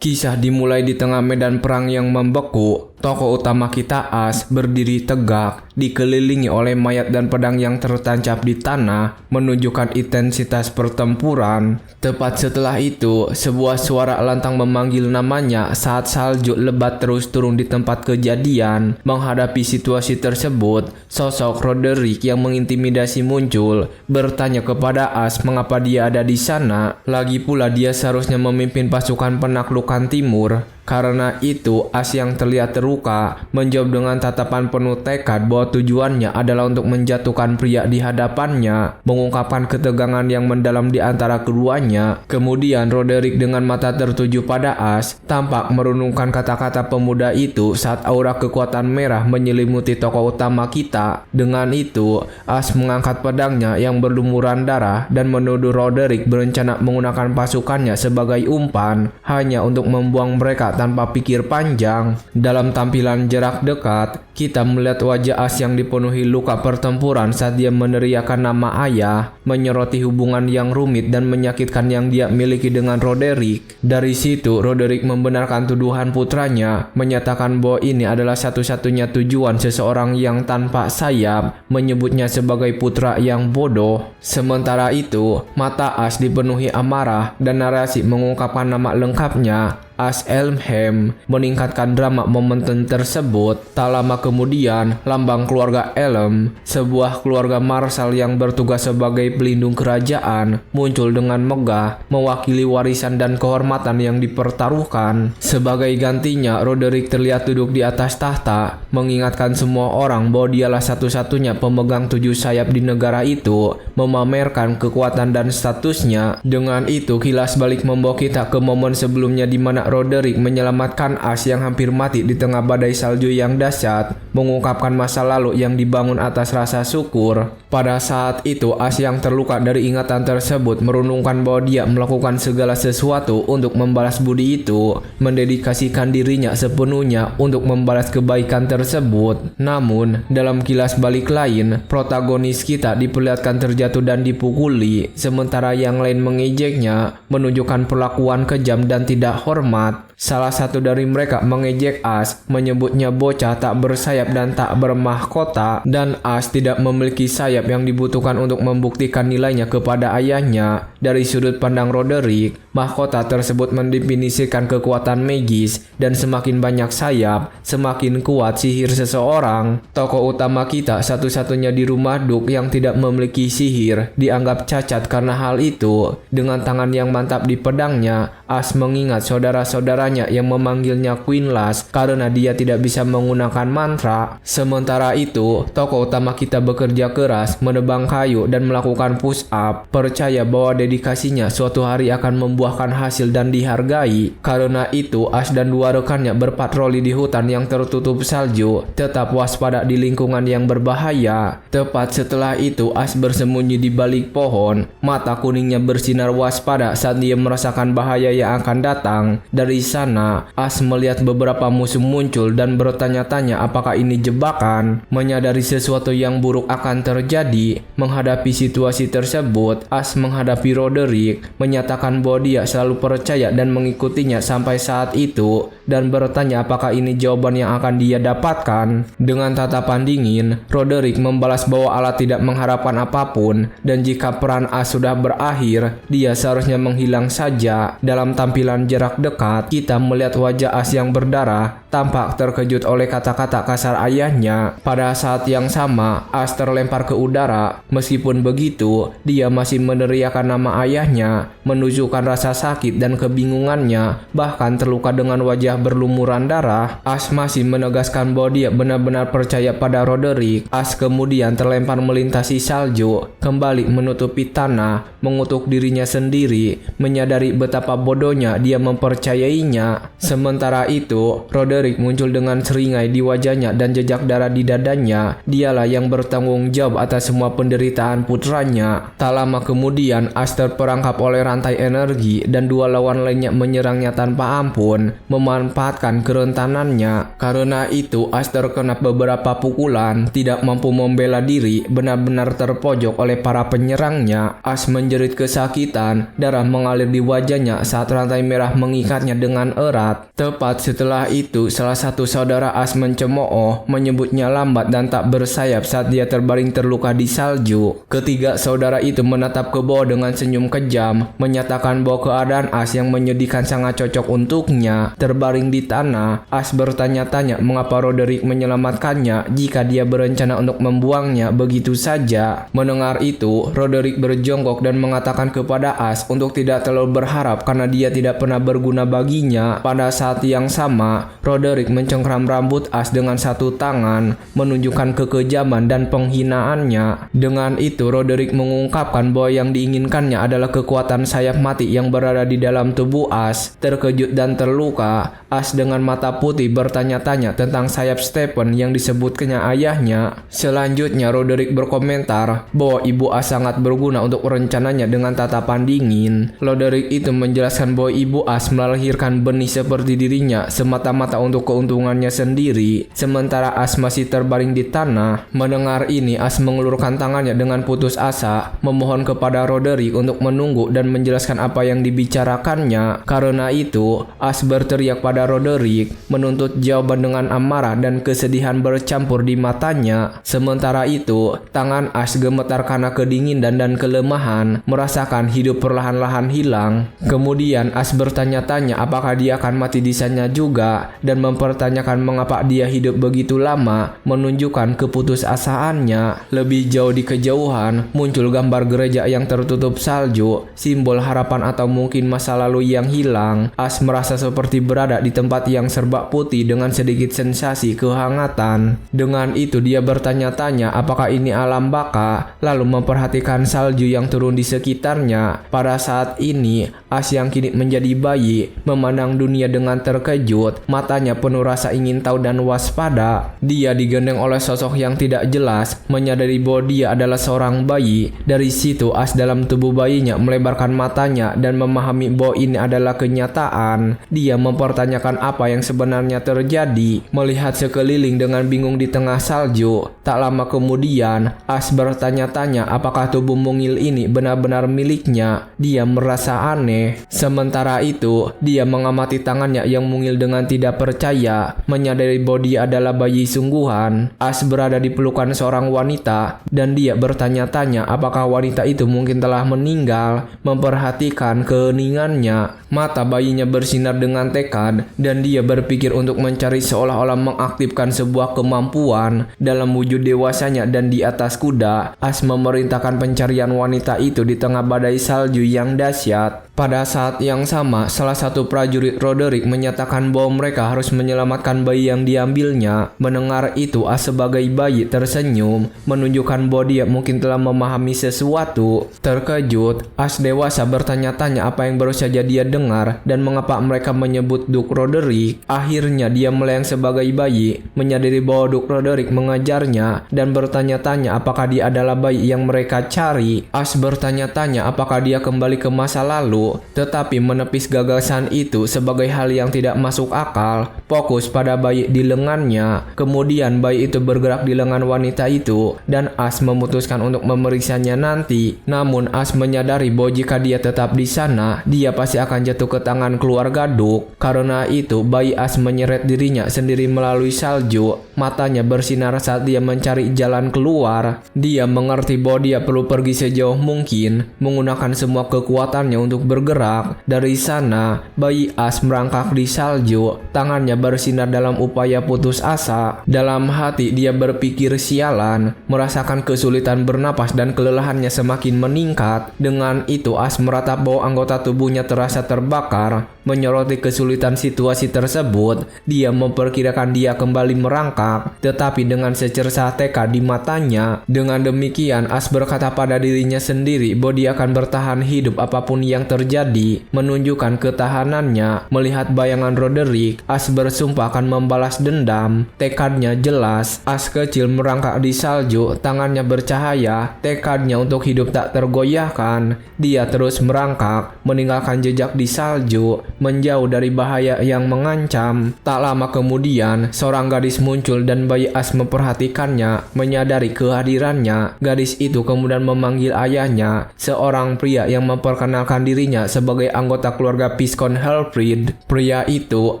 Kisah dimulai di tengah medan perang yang membeku. Tokoh utama kita Ash berdiri tegak, dikelilingi oleh mayat dan pedang yang tertancap di tanah, menunjukkan intensitas pertempuran. Tepat setelah itu, sebuah suara lantang memanggil namanya saat salju lebat terus turun di tempat kejadian. Menghadapi situasi tersebut, sosok Roderick yang mengintimidasi muncul, bertanya kepada Ash mengapa dia ada di sana. Lagi pula dia seharusnya memimpin pasukan penaklukan timur. Karena itu, Ash yang terlihat terluka menjawab dengan tatapan penuh tekad bahwa tujuannya adalah untuk menjatuhkan pria di hadapannya, mengungkapkan ketegangan yang mendalam di antara keduanya. Kemudian Roderick dengan mata tertuju pada Ash tampak merenungkan kata-kata pemuda itu saat aura kekuatan merah menyelimuti tokoh utama kita. Dengan itu, Ash mengangkat pedangnya yang berlumuran darah dan menuduh Roderick berencana menggunakan pasukannya sebagai umpan hanya untuk membuang mereka tanpa pikir panjang. Dalam tampilan jarak dekat, kita melihat wajah Ash yang dipenuhi luka pertempuran saat dia meneriakkan nama ayah, menyoroti hubungan yang rumit dan menyakitkan yang dia miliki dengan Roderick. Dari situ, Roderick membenarkan tuduhan putranya, menyatakan bahwa ini adalah satu-satunya tujuan seseorang yang tanpa sayap, menyebutnya sebagai putra yang bodoh. Sementara itu, mata Ash dipenuhi amarah dan narasi mengungkapkan nama lengkapnya, Ash Elmham, meningkatkan drama momentum tersebut. Tak lama kemudian, lambang keluarga Elm, sebuah keluarga marsal yang bertugas sebagai pelindung kerajaan, muncul dengan megah, mewakili warisan dan kehormatan yang dipertaruhkan. Sebagai gantinya, Roderick terlihat duduk di atas tahta, mengingatkan semua orang bahwa dialah satu-satunya pemegang 7 sayap di negara itu, memamerkan kekuatan dan statusnya. Dengan itu, kilas balik membawa kita ke momen sebelumnya di mana Roderick menyelamatkan Ash yang hampir mati di tengah badai salju yang dahsyat, mengungkapkan masa lalu yang dibangun atas rasa syukur. Pada saat itu, Ash yang terluka dari ingatan tersebut merenungkan bahwa dia melakukan segala sesuatu untuk membalas budi itu, mendedikasikan dirinya sepenuhnya untuk membalas kebaikan tersebut. Namun, dalam kilas balik lain, protagonis kita diperlihatkan terjatuh dan dipukuli, sementara yang lain mengejeknya, menunjukkan perlakuan kejam dan tidak hormat. Salah satu dari mereka mengejek Ash, menyebutnya bocah tak bersayap dan tak bermahkota, dan Ash tidak memiliki sayap yang dibutuhkan untuk membuktikan nilainya kepada ayahnya. Dari sudut pandang Roderick, mahkota tersebut mendefinisikan kekuatan magis, dan semakin banyak sayap, semakin kuat sihir seseorang. Tokoh utama kita satu-satunya di rumah Duke yang tidak memiliki sihir, dianggap cacat karena hal itu. Dengan tangan yang mantap di pedangnya, Ash mengingat saudara-saudaranya yang memanggilnya Queenlass karena dia tidak bisa menggunakan mantra. Sementara itu, tokoh utama kita bekerja keras, menebang kayu dan melakukan push up, percaya bahwa dedikasinya suatu hari akan membuahkan hasil dan dihargai. Karena itu, Ash dan 2 rekannya berpatroli di hutan yang tertutup salju, tetap waspada di lingkungan yang berbahaya. Tepat setelah itu, Ash bersembunyi di balik pohon, mata kuningnya bersinar waspada saat dia merasakan bahaya yang akan datang. Dari sana, Ash melihat beberapa musuh muncul dan bertanya-tanya apakah ini jebakan. Menyadari sesuatu yang buruk akan terjadi, menghadapi situasi tersebut, Ash menghadapi Roderick, menyatakan bahwa dia selalu percaya dan mengikutinya sampai saat itu, dan bertanya apakah ini jawaban yang akan dia dapatkan. Dengan tatapan dingin, Roderick membalas bahwa Allah tidak mengharapkan apapun, dan jika peran Ash sudah berakhir, dia seharusnya menghilang saja. Dalam tampilan jarak dekat, kita melihat wajah Ash yang berdarah, tampak terkejut oleh kata-kata kasar ayahnya. Pada saat yang sama, Ash terlempar ke udara. Meskipun begitu, dia masih meneriakkan nama ayahnya, menunjukkan rasa sakit dan kebingungannya, bahkan terluka dengan wajah berlumuran darah. Ash masih menegaskan bahwa dia benar-benar percaya pada Roderick. Ash kemudian terlempar melintasi salju, kembali menutupi tanah, mengutuk dirinya sendiri, menyadari betapa bodohnya dia mempercayainya. Sementara itu, Roderick muncul dengan seringai di wajahnya dan jejak darah di dadanya. Dialah yang bertanggung jawab atas semua penderitaan putranya. Tak lama kemudian As terperangkap oleh rantai energi dan dua lawan lainnya menyerangnya tanpa ampun, memanfaatkan kerentanannya. Karena itu As terkena beberapa pukulan, tidak mampu membela diri, benar-benar terpojok oleh para penyerangnya. As menjerit kesakitan, darah mengalir di wajahnya saat rantai merah mengikatnya dengan erat. Tepat setelah itu, salah satu saudara As mencemooh, menyebutnya lambat dan tak bersayap saat dia terbaring terluka di salju. Ketiga saudara itu menatap ke bawah dengan senyum kejam, menyatakan bahwa keadaan As yang menyedihkan sangat cocok untuknya. Terbaring di tanah, As bertanya-tanya mengapa Roderick menyelamatkannya jika dia berencana untuk membuangnya begitu saja. Mendengar itu, Roderick berjongkok dan mengatakan kepada As untuk tidak terlalu berharap karena dia tidak pernah berguna baginya. Pada saat yang sama, Roderick mencengkram rambut As dengan satu tangan, menunjukkan kekejaman dan penghinaannya. Dengan itu, Roderick mengungkapkan bahwa yang diinginkannya adalah kekuatan sayap mati yang berada di dalam tubuh As. Terkejut dan terluka, As dengan mata putih bertanya-tanya tentang sayap Stephen yang disebutkannya ayahnya. Selanjutnya, Roderick berkomentar bahwa ibu As sangat berguna untuk rencananya dengan tatapan dingin. Roderick itu menjelaskan bahwa ibu As melahirkan benih seperti dirinya semata-mata untuk keuntungannya sendiri, sementara As masih terbaring di tanah. Mendengar ini, As mengelurkan tangannya dengan putus asa, memohon kepada Roderick untuk menunggu dan menjelaskan apa yang dibicarakannya. Karena itu, As berteriak pada Roderick, menuntut jawaban dengan amarah dan kesedihan bercampur di matanya. Sementara itu, tangan As gemetar karena kedinginan dan kelemahan, merasakan hidup perlahan-lahan hilang. Kemudian As bertanya-tanya apakah dia akan mati di sana juga, dan mempertanyakan mengapa dia hidup begitu lama, menunjukkan keputusasaannya. Lebih jauh di kejauhan, muncul gambar gereja yang tertutup salju, simbol harapan atau mungkin masa lalu yang hilang. As merasa seperti berada di tempat yang serba putih dengan sedikit sensasi kehangatan. Dengan itu dia bertanya-tanya apakah ini alam baka, lalu memperhatikan salju yang turun di sekitarnya. Pada saat ini, As yang kini menjadi bayi, memandang dunia dengan terkejut, matanya penuh rasa ingin tahu dan waspada. Dia digendeng oleh sosok yang tidak jelas, menyadari bahwa dia adalah seorang bayi. Dari situ As dalam tubuh bayinya melebarkan matanya dan memahami bahwa ini adalah kenyataan. Dia mempertanyakan apa yang sebenarnya terjadi, melihat sekeliling dengan bingung di tengah salju. Tak lama kemudian, As bertanya-tanya apakah tubuh mungil ini benar-benar miliknya. Dia merasa aneh. Sementara itu, dia mengamati tangannya yang mungil dengan tidak percaya, menyadari bahwa dia adalah bayi sungguhan. As berada di pelukan seorang wanita, dan dia bertanya-tanya apakah wanita itu mungkin telah meninggal. Memperhatikan keheningannya, mata bayinya bersinar dengan tekad, dan dia berpikir untuk mencari seolah-olah mengaktifkan sebuah kemampuan dalam wujud dewasanya. Dan di atas kuda, As memerintahkan pencarian wanita itu di tengah badai salju yang dahsyat. Pada saat yang sama, salah satu prajurit Roderick menyatakan bahwa mereka harus menyelamatkan bayi yang diambilnya. Mendengar itu, As sebagai bayi tersenyum, menunjukkan bahwa dia mungkin telah memahami sesuatu. Terkejut, As dewasa bertanya-tanya apa yang baru saja dia dengar dan mengapa mereka menyebut Duke Roderick. Akhirnya dia melayang sebagai bayi, menyadari bahwa Duke Roderick mengajarnya dan bertanya-tanya apakah dia adalah bayi yang mereka cari. As bertanya-tanya apakah dia kembali ke masa lalu, tetapi menepis gagasan itu sebagai hal yang tidak masuk akal. Fokus pada bayi di lengannya. Kemudian bayi itu bergerak di lengan wanita itu, dan As memutuskan untuk memeriksanya nanti. Namun As menyadari bahwa jika dia tetap di sana, dia pasti akan jatuh ke tangan keluarga Duke. Karena itu, bayi As menyeret dirinya sendiri melalui salju. Matanya bersinar saat dia mencari jalan keluar. Dia mengerti bahwa dia perlu pergi sejauh mungkin, menggunakan semua kekuatannya untuk bergerak. Dari sana, bayi As merangkak di salju, tangannya bersinar dalam upaya putus asa. Dalam hati dia berpikir sialan, merasakan kesulitan bernapas dan kelelahannya semakin meningkat. Dengan itu As meratap bahwa anggota tubuhnya terasa terbakar. Menyoroti kesulitan situasi tersebut, dia memperkirakan dia kembali merangkak, tetapi dengan secercah tekad di matanya. Dengan demikian, As berkata pada dirinya sendiri bahwa dia akan bertahan hidup apapun yang terjadi. Menunjukkan ketahanannya, melihat bayangan Roderick, As bersumpah akan membalas dendam. Tekadnya jelas. As kecil merangkak di salju, tangannya bercahaya, tekadnya untuk hidup tak tergoyahkan. Dia terus merangkak, meninggalkan jejak di salju, menjauh dari bahaya yang mengancam. Tak lama kemudian, seorang gadis muncul dan bayi As memperhatikannya. Menyadari kehadirannya, gadis itu kemudian memanggil ayahnya, seorang pria yang memperkenalkan dirinya sebagai anggota keluarga Piskon Helfrid. Pria itu,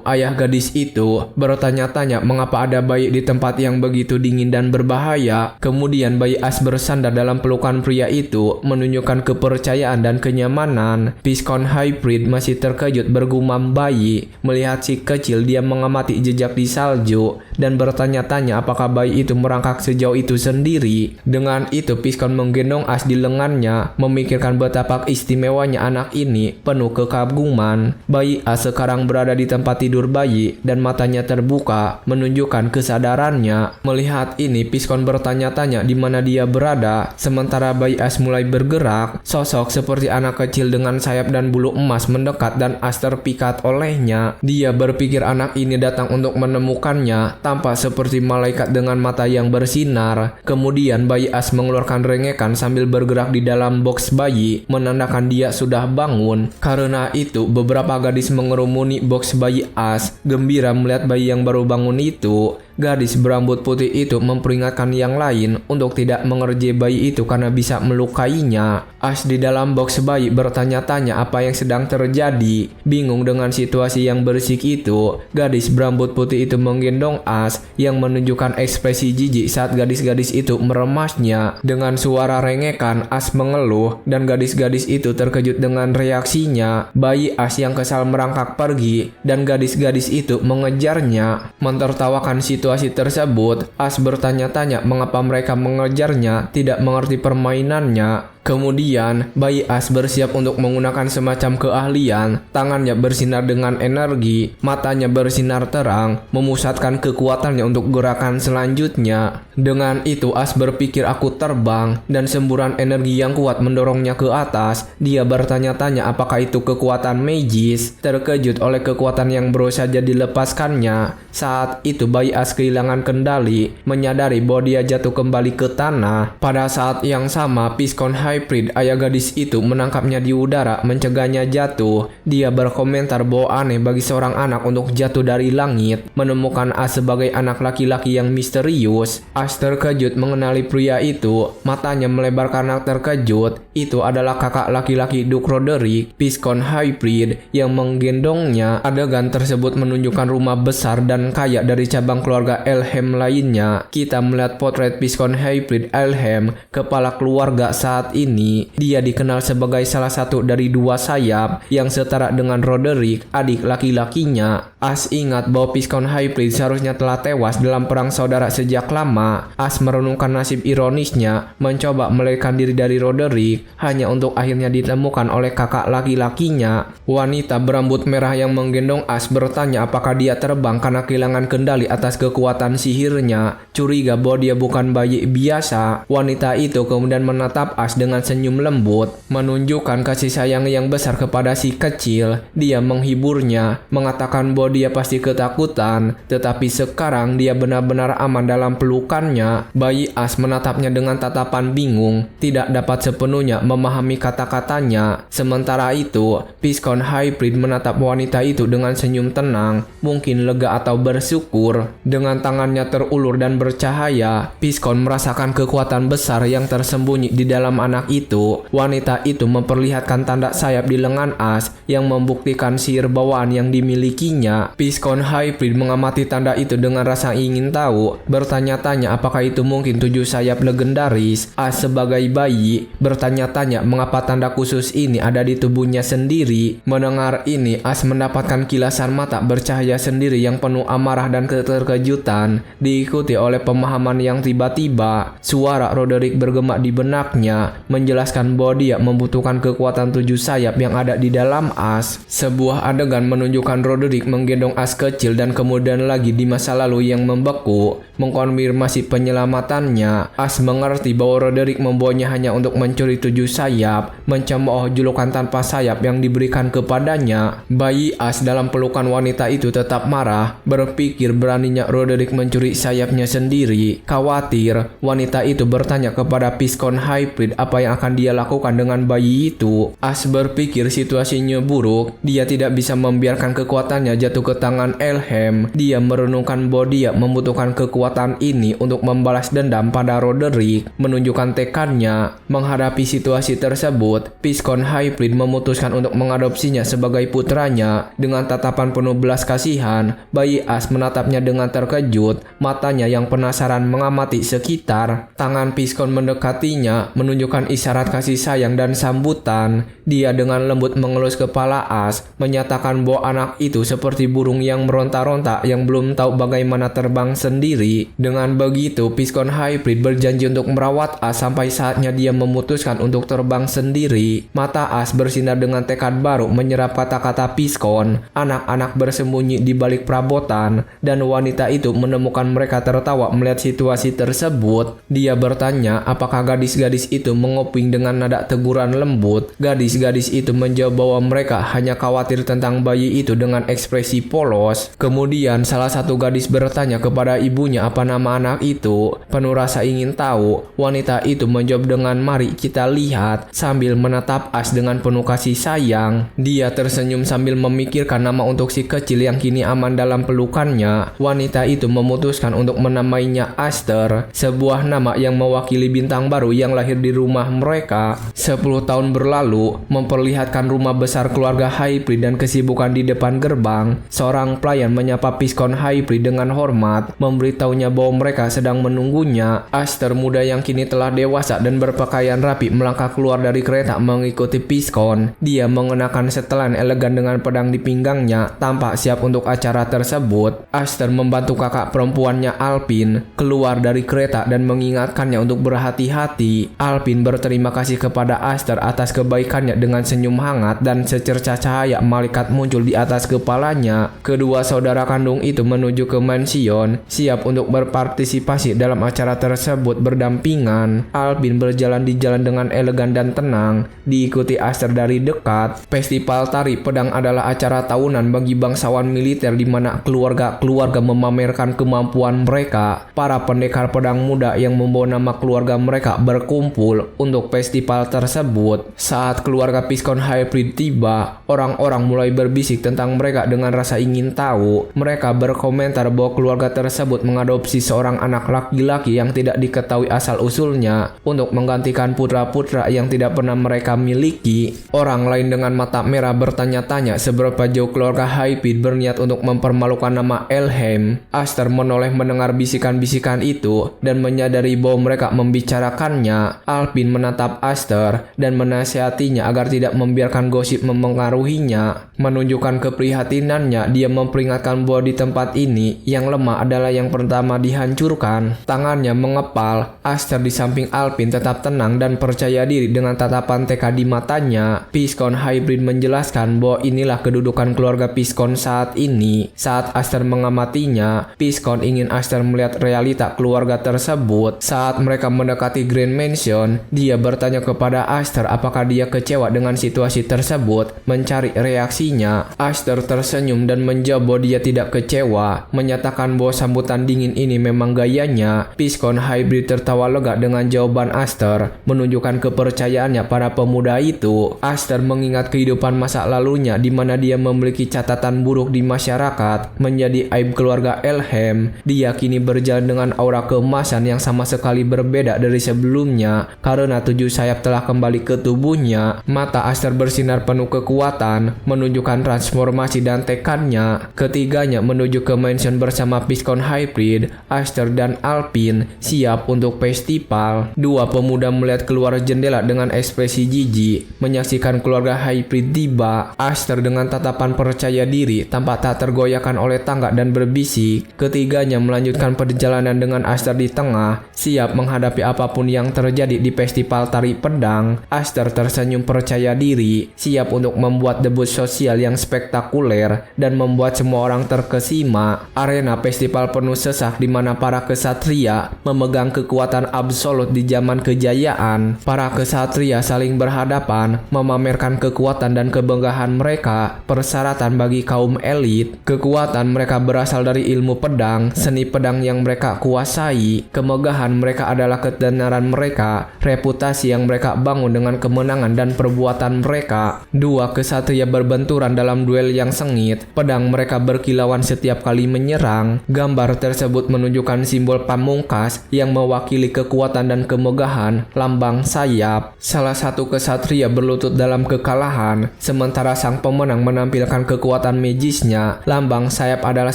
ayah gadis itu, bertanya-tanya mengapa ada bayi di tempat yang begitu dingin dan berbahaya. Kemudian bayi As bersandar dalam pelukan pria itu, menunjukkan kepercayaan dan kenyamanan. Piskon Helfrid masih terkejut bergumam bayi. Melihat si kecil, dia mengamati jejak di salju dan bertanya-tanya apakah bayi itu merangkak sejauh itu sendiri. Dengan itu, Piskon menggendong As di lengannya, memikirkan betapa istimewanya anak ini, penuh kekaguman. Bayi As sekarang berada di tempat tidur bayi dan matanya terbuka, menunjukkan kesadarannya. Melihat ini, Piskon bertanya-tanya di mana dia berada. Sementara bayi As mulai bergerak, sosok seperti anak kecil dengan sayap dan bulu emas mendekat dan As terpikat olehnya. Dia berpikir anak ini datang untuk menemukannya, tampak seperti malaikat dengan mata yang bersinar. Kemudian bayi As mengeluarkan rengekan sambil bergerak di dalam box bayi, menandakan dia sudah bangun. Karena itu, beberapa gadis mengerumuni box bayi As, gembira melihat bayi yang baru bangun itu. Gadis berambut putih itu memperingatkan yang lain untuk tidak mengerjai bayi itu karena bisa melukainya. As di dalam box bayi bertanya-tanya apa yang sedang terjadi. Bingung dengan situasi yang berisik itu, gadis berambut putih itu menggendong As yang menunjukkan ekspresi jijik saat gadis-gadis itu meremasnya. Dengan suara rengekan, As mengeluh dan gadis-gadis itu terkejut dengan reaksinya. Bayi As yang kesal merangkak pergi dan gadis-gadis itu mengejarnya. Mentertawakan situasi tersebut, As bertanya-tanya mengapa mereka mengejarnya, tidak mengerti permainannya. Kemudian, bayi As bersiap untuk menggunakan semacam keahlian. Tangannya bersinar dengan energi, matanya bersinar terang, memusatkan kekuatannya untuk gerakan selanjutnya. Dengan itu, As berpikir aku terbang, dan semburan energi yang kuat mendorongnya ke atas. Dia bertanya-tanya apakah itu kekuatan magis. Terkejut oleh kekuatan yang baru saja dilepaskannya. Saat itu, bayi As kehilangan kendali, menyadari bahwa dia jatuh kembali ke tanah. Pada saat yang sama, Piskon Helfrid, ayah gadis itu, menangkapnya di udara, mencegahnya jatuh. Dia berkomentar bahwa aneh bagi seorang anak untuk jatuh dari langit. Menemukan As sebagai anak laki-laki yang misterius, As terkejut mengenali pria itu. Matanya melebar karena terkejut. Itu adalah kakak laki-laki Duke Roderick, Piskon Helfrid, yang menggendongnya. Adegan tersebut menunjukkan rumah besar dan kaya dari cabang keluarga Elham lainnya. Kita melihat potret Piskon Helfrid Elham, kepala keluarga saat ini. Dia dikenal sebagai salah satu dari dua sayap yang setara dengan Roderick, adik laki-lakinya. As ingat bahwa Piskon Helfrid seharusnya telah tewas dalam perang saudara sejak lama. As merenungkan nasib ironisnya, mencoba melarikan diri dari Roderick, hanya untuk akhirnya ditemukan oleh kakak laki-lakinya. Wanita berambut merah yang menggendong As bertanya apakah dia terbang karena kehilangan kendali atas kekuatan sihirnya. Curiga bahwa dia bukan bayi biasa, wanita itu kemudian menatap As dengan senyum lembut, menunjukkan kasih sayang yang besar kepada si kecil. Dia menghiburnya, mengatakan bahwa dia pasti ketakutan, tetapi sekarang dia benar-benar aman dalam pelukannya. Bayi As menatapnya dengan tatapan bingung, tidak dapat sepenuhnya memahami kata-katanya. Sementara itu, Piskon Helfrid menatap wanita itu dengan senyum tenang, mungkin lega atau bersyukur. Dengan tangannya terulur dan bercahaya, Piskon merasakan kekuatan besar yang tersembunyi di dalam anak itu. Wanita itu memperlihatkan tanda sayap di lengan As yang membuktikan sihir bawaan yang dimilikinya. Piskon Helfrid mengamati tanda itu dengan rasa ingin tahu, bertanya-tanya apakah itu mungkin 7 sayap legendaris. As sebagai bayi bertanya-tanya mengapa tanda khusus ini ada di tubuhnya sendiri. Mendengar ini, As mendapatkan kilasan mata bercahaya sendiri yang penuh amarah dan keterkejutan, diikuti oleh pemahaman yang tiba-tiba. Suara Roderick bergema di benaknya, menjelaskan bahwa dia membutuhkan kekuatan 7 sayap yang ada di dalam Ash. Sebuah adegan menunjukkan Roderick menggendong Ash kecil dan kemudian lagi di masa lalu yang membeku mengkonfirmasi penyelamatannya. Ash mengerti bahwa Roderick membawanya hanya untuk mencuri 7 sayap, mencemooh julukan tanpa sayap yang diberikan kepadanya. Bayi Ash dalam pelukan wanita itu tetap marah, berpikir beraninya Roderick mencuri sayapnya sendiri. Khawatir, wanita itu bertanya kepada Piscon Hybrid apa yang akan dia lakukan dengan bayi itu. Ash berpikir situasinya buruk, dia tidak bisa membiarkan kekuatannya jatuh ke tangan Elhem. Dia merenungkan bahwa dia membutuhkan kekuatan ini untuk membalas dendam pada Roderick, menunjukkan tekadnya menghadapi situasi tersebut. Piscon Hybrid memutuskan untuk mengadopsinya sebagai putranya. Dengan tatapan penuh belas kasihan, bayi Ash menatapnya dengan terkejut, matanya yang penasaran mengamati sekitar. Tangan Piscon mendekatinya, menunjukkan isyarat kasih sayang dan sambutan. Dia dengan lembut mengelus kepala Ash, menyatakan bahwa anak itu seperti burung yang meronta-ronta yang belum tahu bagaimana terbang sendiri. Dengan begitu, Piscon Hybrid berjanji untuk merawat Ash sampai saatnya dia memutuskan untuk terbang sendiri. Mata Ash bersinar dengan tekad baru menyerap kata-kata Piscon. Anak-anak bersembunyi di balik perabotan, dan wanita itu menemukan mereka tertawa melihat situasi tersebut. Dia bertanya apakah gadis-gadis itu menguping dengan nada teguran lembut. Gadis-gadis itu menjawab bahwa mereka hanya khawatir tentang bayi itu dengan ekspresi polos. Kemudian salah satu gadis bertanya kepada ibunya apa nama anak itu. Penuh rasa ingin tahu, wanita itu menjawab dengan "Mari kita lihat," sambil menatap Ash dengan penuh kasih sayang. Dia tersenyum sambil memikirkan nama untuk si kecil yang kini aman dalam pelukannya. Wanita itu memutuskan untuk menamainya Aster, sebuah nama yang mewakili bintang baru yang lahir di rumah mereka. 10 tahun berlalu, memperlihatkan rumah besar keluarga Hybrid dan kesibukan di depan gerbang. Seorang pelayan menyapa Piscon Hybrid dengan hormat, memberitahunya bahwa mereka sedang menunggunya. Aster muda yang kini telah dewasa dan berpakaian rapi melangkah keluar dari kereta mengikuti Piscon. Dia mengenakan setelan elegan dengan pedang di pinggangnya, tampak siap untuk acara tersebut. Aster membantu kakak perempuannya Alpin keluar dari kereta dan mengingatkannya untuk berhati-hati. Alpin berterima kasih kepada Aster atas kebaikannya dengan senyum hangat dan secercah cahaya malaikat muncul di atas kepalanya. Kedua saudara kandung itu menuju ke mansion, siap untuk berpartisipasi dalam acara tersebut berdampingan. Alpin berjalan di jalan dengan elegan dan tenang, diikuti Aster dari dekat. Festival tari pedang adalah acara tahunan bagi bangsawan militer di mana keluarga-keluarga memamerkan kemampuan mereka. Para pendekar pedang muda yang membawa nama keluarga mereka berkumpul untuk festival tersebut. Saat keluarga Piscon Hybrid tiba, orang-orang mulai berbisik tentang mereka dengan rasa ingin tahu. Mereka berkomentar bahwa keluarga tersebut mengadopsi seorang anak laki-laki yang tidak diketahui asal-usulnya untuk menggantikan putra-putra yang tidak pernah mereka miliki. Orang lain dengan mata merah bertanya-tanya seberapa jauh keluarga Hybrid berniat untuk mempermalukan nama Elhem. Aster menoleh mendengar bisikan-bisikan itu dan menyadari bahwa mereka membicarakannya. Alpin menatap Aster dan menasihatinya agar tidak membiarkan gosip memengaruhinya. Menunjukkan keprihatinannya, dia memperingatkan bahwa di tempat ini yang lemah adalah yang pertama dihancurkan. Tangannya mengepal. Aster di samping Alpin tetap tenang dan percaya diri dengan tatapan tekad di matanya. Piscon Hybrid menjelaskan bahwa inilah kedudukan keluarga Piscon saat ini. Saat Aster mengamatinya, Piscon ingin Aster melihat realita keluarga tersebut. Saat mereka mendekati Grand Mansion, dia bertanya kepada Aster apakah dia kecewa dengan situasi tersebut, mencari reaksinya. Aster tersenyum dan menjawab bahwa dia tidak kecewa, menyatakan bahwa sambutan dingin ini memang gayanya. Piscon Hybrid tertawa lega dengan jawaban Aster, menunjukkan kepercayaannya pada pemuda itu. Aster mengingat kehidupan masa lalunya di mana dia memiliki catatan buruk di masyarakat, menjadi aib keluarga Elhem. Dia kini berjalan dengan aura keemasan yang sama sekali berbeda dari sebelumnya karena 7 sayap telah kembali ke tubuhnya. Mata Aster bersinar penuh kekuatan, menunjukkan menunjukkan transformasi dan tekadnya. Ketiganya menuju ke mansion bersama Piston Hybrid, Aster dan Alpine siap untuk festival. Dua pemuda melihat keluar jendela dengan ekspresi jijik, menyaksikan keluarga Hybrid tiba. Aster dengan tatapan percaya diri tampak tak tergoyahkan oleh tangga dan berbisik. Ketiganya melanjutkan perjalanan dengan Aster di tengah, siap menghadapi apapun yang terjadi di festival tari pedang. Aster tersenyum percaya diri, siap untuk membuat debut sosial yang spektakuler dan membuat semua orang terkesima. Arena festival penuh sesak di mana para kesatria memegang kekuatan absolut di zaman kejayaan. Para kesatria saling berhadapan, memamerkan kekuatan dan kemegahan mereka, persyaratan bagi kaum elit. Kekuatan mereka berasal dari ilmu pedang, seni pedang yang mereka kuasai. Kemegahan mereka adalah ketenaran mereka, reputasi yang mereka bangun dengan kemenangan dan perbuatan mereka. Dua kesatria berbenturan dalam duel yang sengit. Pedang mereka berkilauan setiap kali menyerang. Gambar tersebut menunjukkan simbol pamungkas yang mewakili kekuatan dan kemegahan, lambang sayap. Salah satu kesatria berlutut dalam kekalahan, sementara sang pemenang menampilkan kekuatan magisnya. Lambang sayap adalah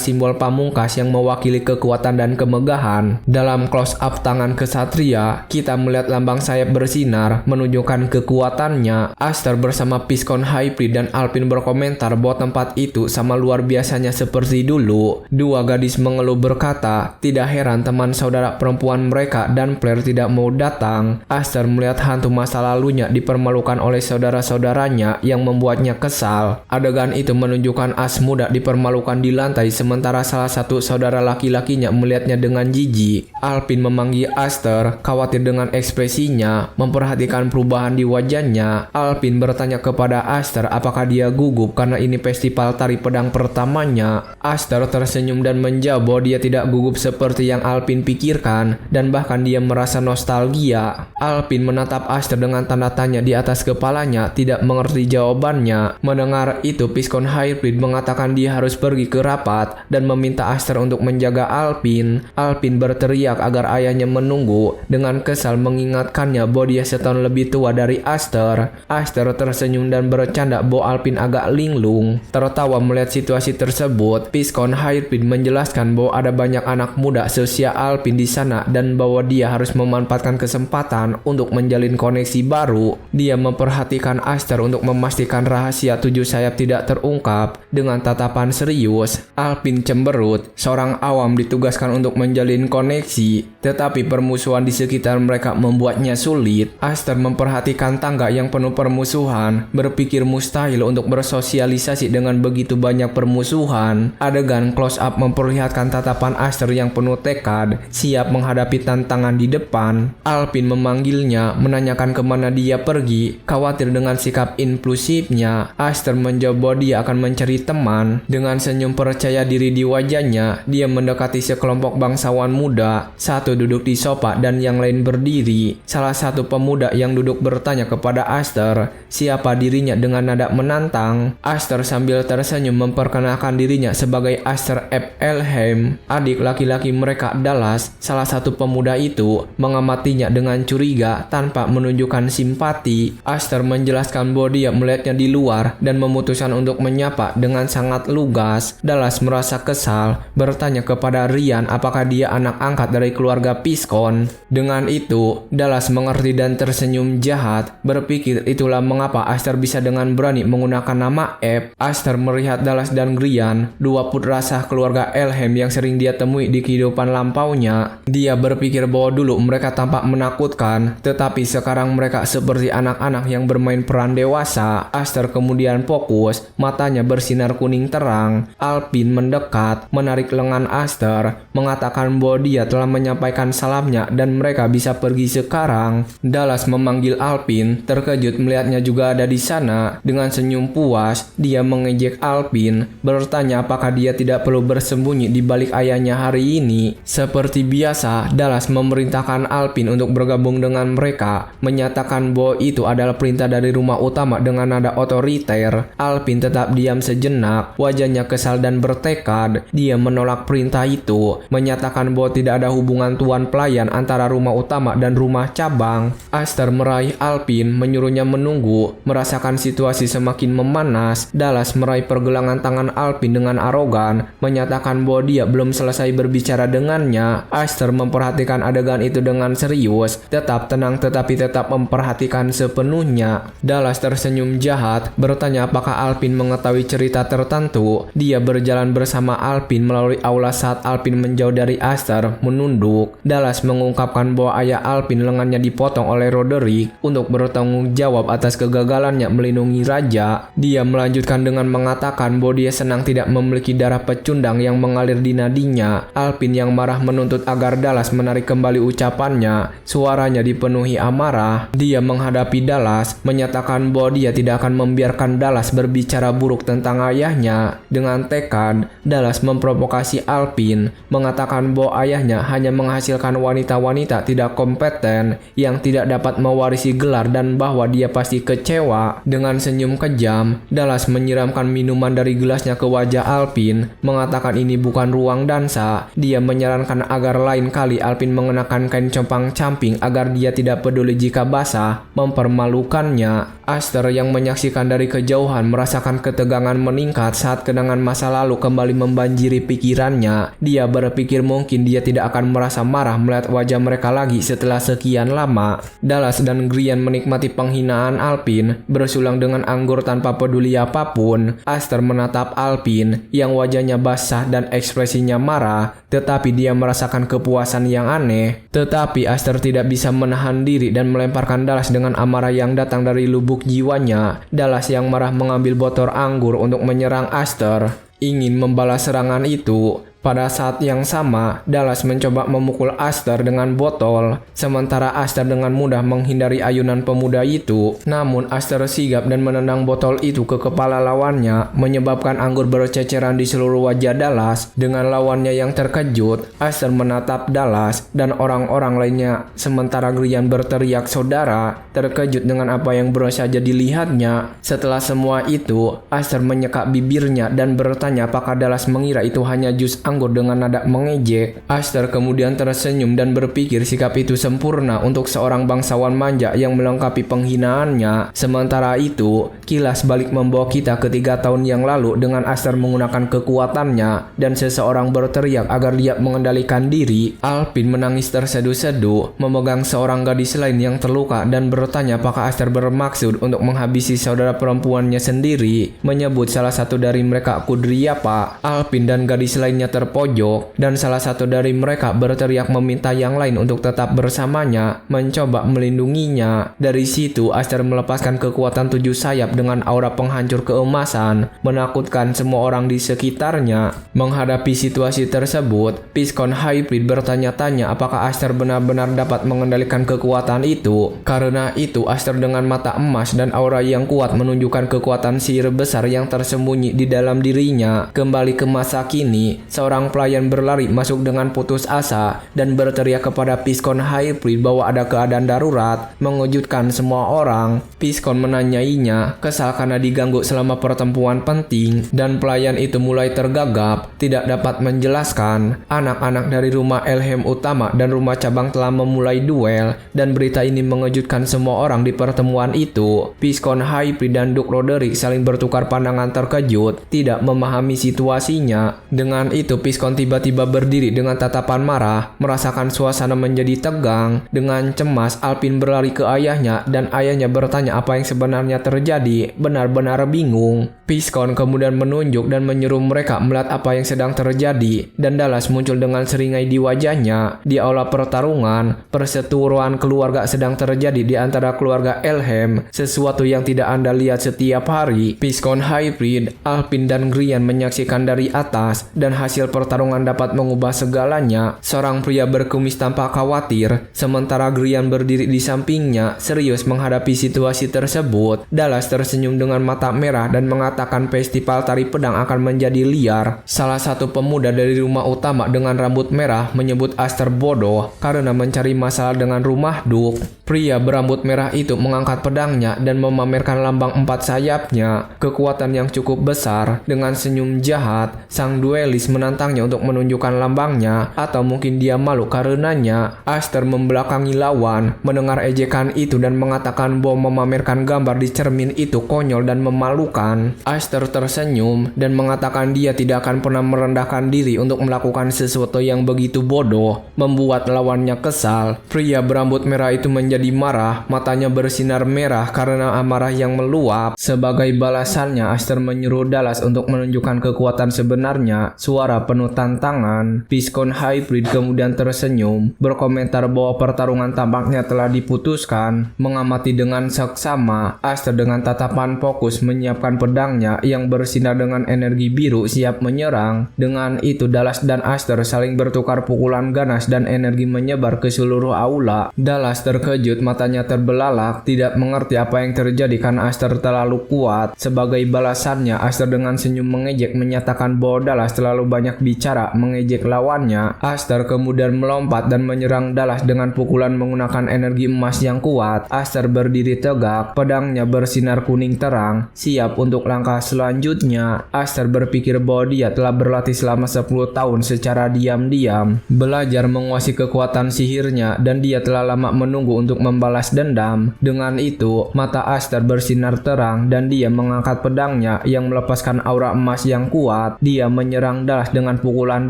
simbol pamungkas yang mewakili kekuatan dan kemegahan. Dalam close up tangan kesatria, kita melihat lambang sayap bersinar, menunjukkan kekuatannya. Aster bersama Piston Hybrid dan Alpine berkomentar bahwa tempat itu sama luar biasanya seperti dulu. Dua gadis mengeluh berkata, tidak heran teman saudara perempuan mereka dan Claire tidak mau datang. Aster melihat hantu masa lalunya dipermalukan oleh saudara-saudaranya yang membuatnya kesal. Adegan itu menunjukkan As muda dipermalukan di lantai sementara salah satu saudara laki-lakinya melihatnya dengan jijik. Alpine memanggil Aster, khawatir dengan ekspresinya, memperhatikan perubahan di wajahnya. Alpine bertanya kepada Aster apakah dia gugup karena ini festival tari pedang pertamanya. Aster tersenyum dan menjawab bahwa dia tidak gugup seperti yang Alpine pikirkan dan bahkan dia merasa nostalgia. Alpine menatap Aster dengan tanda tanya di atas kepalanya, tidak mengerti jawabannya. Mendengar itu, Piston Hybrid mengatakan dia harus pergi ke rapat dan meminta Aster untuk menjaga Alpine. Alpine berteriak agar ayahnya menunggu, dengan kesal mengingatkannya bahwa dia setahun lebih tua dari Aster. Aster tersenyum dan bercanda bahwa Alpine agak linglung. Tertawa melihat situasi tersebut, Piston Hybrid menjelaskan bahwa ada banyak anak muda seusia Alpine di sana dan bahwa dia harus memanfaatkan kesempatan untuk menjalin koneksi baru. Dia memperhatikan Aster untuk memastikan rahasia tujuh sayap tidak terungkap. Dengan tatapan serius, Alpine cemberut. Seorang awam ditugaskan untuk menjalin koneksi, tetapi permusuhan di sekitar mereka membuatnya sulit. Aster memperhatikan tangga yang penuh permusuhan, berpikir mustahil untuk bersosialisasi dengan begitu banyak permusuhan. Adegan close up memperlihatkan tatapan Aster yang penuh tekad, siap menghadapi tantangan di depan. Alpine memanggilnya, menanyakan kemana dia pergi. Khawatir dengan sikap impulsifnya, Aster menjawab bahwa dia akan mencari teman. Dengan senyum percaya diri di wajahnya, dia mendekati sekelompok bangsawan muda. Satu duduk di sofa dan yang lain berdiri. Salah satu pemuda yang duduk bertanya kepada Aster siapa dirinya dengan nada menantang. Aster sambil tersenyum memperkenalkan dirinya sebagai Aster F. Elheim, adik laki-laki mereka Dallas. Salah satu pemuda itu mengamatinya dengan curiga tanpa menunjukkan simpati. Aster menjelaskan bahwa dia melihatnya di luar dan memutuskan untuk menyapa dengan sangat lugas. Dallas merasa kesal, bertanya kepada Ryan apakah dia anak angkat dari keluarga Piston. Dengan itu, Dallas mengerti dan tersenyum jahat, berpikir itulah mengapa Aster bisa dengan berani menggunakan nama F. Aster melihat Dallas dan Ryan, dua putra sah keluarga Elheim yang sering dia temui di kehidupan lampaunya. Dia berpikir bahwa dulu mereka tampak menakutkan, tetapi sekarang mereka seperti anak-anak yang bermain peran dewasa. Aster kemudian fokus, matanya bersinar kuning terang. Alpine mendekat, menarik lengan Aster, mengatakan bahwa dia telah menyampaikan salamnya dan mereka bisa pergi sekarang. Dallas memanggil Alpine, terkejut melihatnya juga ada di sana. Dengan senyum puas, dia mengejek Alpine, bertanya apakah dia tidak perlu bersembunyi di balik ayahnya hari ini. Seperti biasa, Dallas memerintahkan Alpine untuk bergabung dengan mereka, menyatakan bahwa itu adalah perintah dari rumah utama dengan nada otoriter. Alpine tetap diam sejenak, wajahnya kesal dan bertekad. Dia menolak perintah itu, menyatakan bahwa tidak ada hubungan tuan pelayan antara rumah utama dan rumah cabang. Aster meraih Alpine, menyuruhnya menunggu, merasakan situasi semakin memanas panas, Dallas meraih pergelangan tangan Alpin dengan arogan, menyatakan bahwa dia belum selesai berbicara dengannya. Aster memperhatikan adegan itu dengan serius, tetap tenang tetapi tetap memperhatikan sepenuhnya. Dallas tersenyum jahat, bertanya apakah Alpin mengetahui cerita tertentu. Dia berjalan bersama Alpin melalui aula saat Alpin menjauh dari Aster, menunduk. Dallas mengungkapkan bahwa ayah Alpin lengannya dipotong oleh Roderick untuk bertanggung jawab atas kegagalannya melindungi raja. Dia melanjutkan dengan mengatakan bahwa dia senang tidak memiliki darah pecundang yang mengalir di nadinya. Alpin yang marah menuntut agar Dallas menarik kembali ucapannya. Suaranya dipenuhi amarah. Dia menghadapi Dallas, menyatakan bahwa dia tidak akan membiarkan Dallas berbicara buruk tentang ayahnya. Dengan tekad, Dallas memprovokasi Alpin, mengatakan bahwa ayahnya hanya menghasilkan wanita-wanita tidak kompeten yang tidak dapat mewarisi gelar dan bahwa dia pasti kecewa. Dengan senyum kejam, Dallas menyiramkan minuman dari gelasnya ke wajah Alpin, mengatakan ini bukan ruang dansa. Dia menyarankan agar lain kali Alpin mengenakan kain compang-camping agar dia tidak peduli jika basah, mempermalukannya. Aster yang menyaksikan dari kejauhan merasakan ketegangan meningkat saat kenangan masa lalu kembali membanjiri pikirannya. Dia berpikir mungkin dia tidak akan merasa marah melihat wajah mereka lagi setelah sekian lama. Dallas dan Grian menikmati penghinaan Alpin, bersulang dengan anggur tanpa peduli apapun. Aster menatap Alpin yang wajahnya basah dan ekspresinya marah, tetapi dia merasakan kepuasan yang aneh. Tetapi Aster tidak bisa menahan diri dan melemparkan Dallas dengan amarah yang datang dari lubuk jiwanya. Dallas yang marah mengambil botol anggur untuk menyerang Aster, ingin membalas serangan itu. Pada saat yang sama, Dallas mencoba memukul Aster dengan botol, sementara Aster dengan mudah menghindari ayunan pemuda itu. Namun Aster sigap dan menendang botol itu ke kepala lawannya, menyebabkan anggur berceceran di seluruh wajah Dallas. Dengan lawannya yang terkejut, Aster menatap Dallas dan orang-orang lainnya, sementara Grian berteriak saudara, terkejut dengan apa yang baru saja dilihatnya. Setelah semua itu, Aster menyekak bibirnya dan bertanya apakah Dallas mengira itu hanya jus anggur dengan nada mengejek. Aster kemudian tersenyum dan berpikir sikap itu sempurna untuk seorang bangsawan manja yang melengkapi penghinaannya. Sementara itu, kilas balik membawa kita ke 3 tahun yang lalu dengan Aster menggunakan kekuatannya dan seseorang berteriak agar dia mengendalikan diri. Alpin menangis terseduh-seduh, memegang seorang gadis lain yang terluka dan bertanya apakah Aster bermaksud untuk menghabisi saudara perempuannya sendiri, menyebut salah satu dari mereka Kudryapa. Alpin dan gadis lainnya terpojok dan salah satu dari mereka berteriak meminta yang lain untuk tetap bersamanya, mencoba melindunginya. Dari situ Aster melepaskan kekuatan 7 sayap dengan aura penghancur keemasan, menakutkan semua orang di sekitarnya. Menghadapi situasi tersebut, Piscon Hybrid bertanya-tanya apakah Aster benar-benar dapat mengendalikan kekuatan itu. Karena itu Aster dengan mata emas dan aura yang kuat menunjukkan kekuatan sihir besar yang tersembunyi di dalam dirinya. Kembali ke masa kini, seorang pelayan berlari masuk dengan putus asa dan berteriak kepada Piscon Hybrid bahwa ada keadaan darurat, mengejutkan semua orang. Piscon menanyainya, kesal karena diganggu selama pertemuan penting, dan pelayan itu mulai tergagap, tidak dapat menjelaskan. Anak-anak dari rumah Elhem utama dan rumah cabang telah memulai duel, dan berita ini mengejutkan semua orang di pertemuan itu. Piscon Hybrid dan Duke Roderick saling bertukar pandangan terkejut, tidak memahami situasinya. Dengan itu Piscon tiba-tiba berdiri dengan tatapan marah, merasakan suasana menjadi tegang. Dengan cemas, Alpin berlari ke ayahnya dan ayahnya bertanya apa yang sebenarnya terjadi, benar-benar bingung. Piscon kemudian menunjuk dan menyuruh mereka melihat apa yang sedang terjadi, dan Dallas muncul dengan seringai di wajahnya. Di aula pertarungan, perseteruan keluarga sedang terjadi di antara keluarga Elhem, sesuatu yang tidak Anda lihat setiap hari. Piscon Hybrid, Alpin dan Grian menyaksikan dari atas, dan hasil pertarungan dapat mengubah segalanya. Seorang pria berkumis tampak khawatir, sementara Grian berdiri di sampingnya, serius menghadapi situasi tersebut. Dallas tersenyum dengan mata merah dan mengatakan festival tari pedang akan menjadi liar. Salah satu pemuda dari rumah utama dengan rambut merah menyebut Aster bodoh karena mencari masalah dengan rumah Duke. Pria berambut merah itu mengangkat pedangnya dan memamerkan lambang 4 sayapnya, kekuatan yang cukup besar. Dengan senyum jahat, sang duelis menantang menantangnya untuk menunjukkan lambangnya, atau mungkin dia malu karenanya. Aster membelakangi lawan, mendengar ejekan itu dan mengatakan bahwa memamerkan gambar di cermin itu konyol dan memalukan. Aster tersenyum dan mengatakan dia tidak akan pernah merendahkan diri untuk melakukan sesuatu yang begitu bodoh, membuat lawannya kesal. Pria berambut merah itu menjadi marah, matanya bersinar merah karena amarah yang meluap. Sebagai balasannya, Aster menyuruh Dallas untuk menunjukkan kekuatan sebenarnya. Suara penuh tantangan. Piscon Hybrid kemudian tersenyum, berkomentar bahwa pertarungan tampaknya telah diputuskan. Mengamati dengan seksama, Aster dengan tatapan fokus menyiapkan pedangnya yang bersinar dengan energi biru siap menyerang. Dengan itu Dallas dan Aster saling bertukar pukulan ganas dan energi menyebar ke seluruh aula. Dallas terkejut, matanya terbelalak, tidak mengerti apa yang terjadi karena Aster terlalu kuat. Sebagai balasannya, Aster dengan senyum mengejek menyatakan bahwa Dallas terlalu banyak bicara, mengejek lawannya. Aster kemudian melompat dan menyerang Dallas dengan pukulan menggunakan energi emas yang kuat. Aster berdiri tegak, pedangnya bersinar kuning terang, siap untuk langkah selanjutnya. Aster berpikir bahwa dia telah berlatih selama 10 tahun secara diam-diam, belajar menguasai kekuatan sihirnya, dan dia telah lama menunggu untuk membalas dendam. Dengan itu, mata Aster bersinar terang dan dia mengangkat pedangnya yang melepaskan aura emas yang kuat. Dia menyerang Dallas dengan pukulan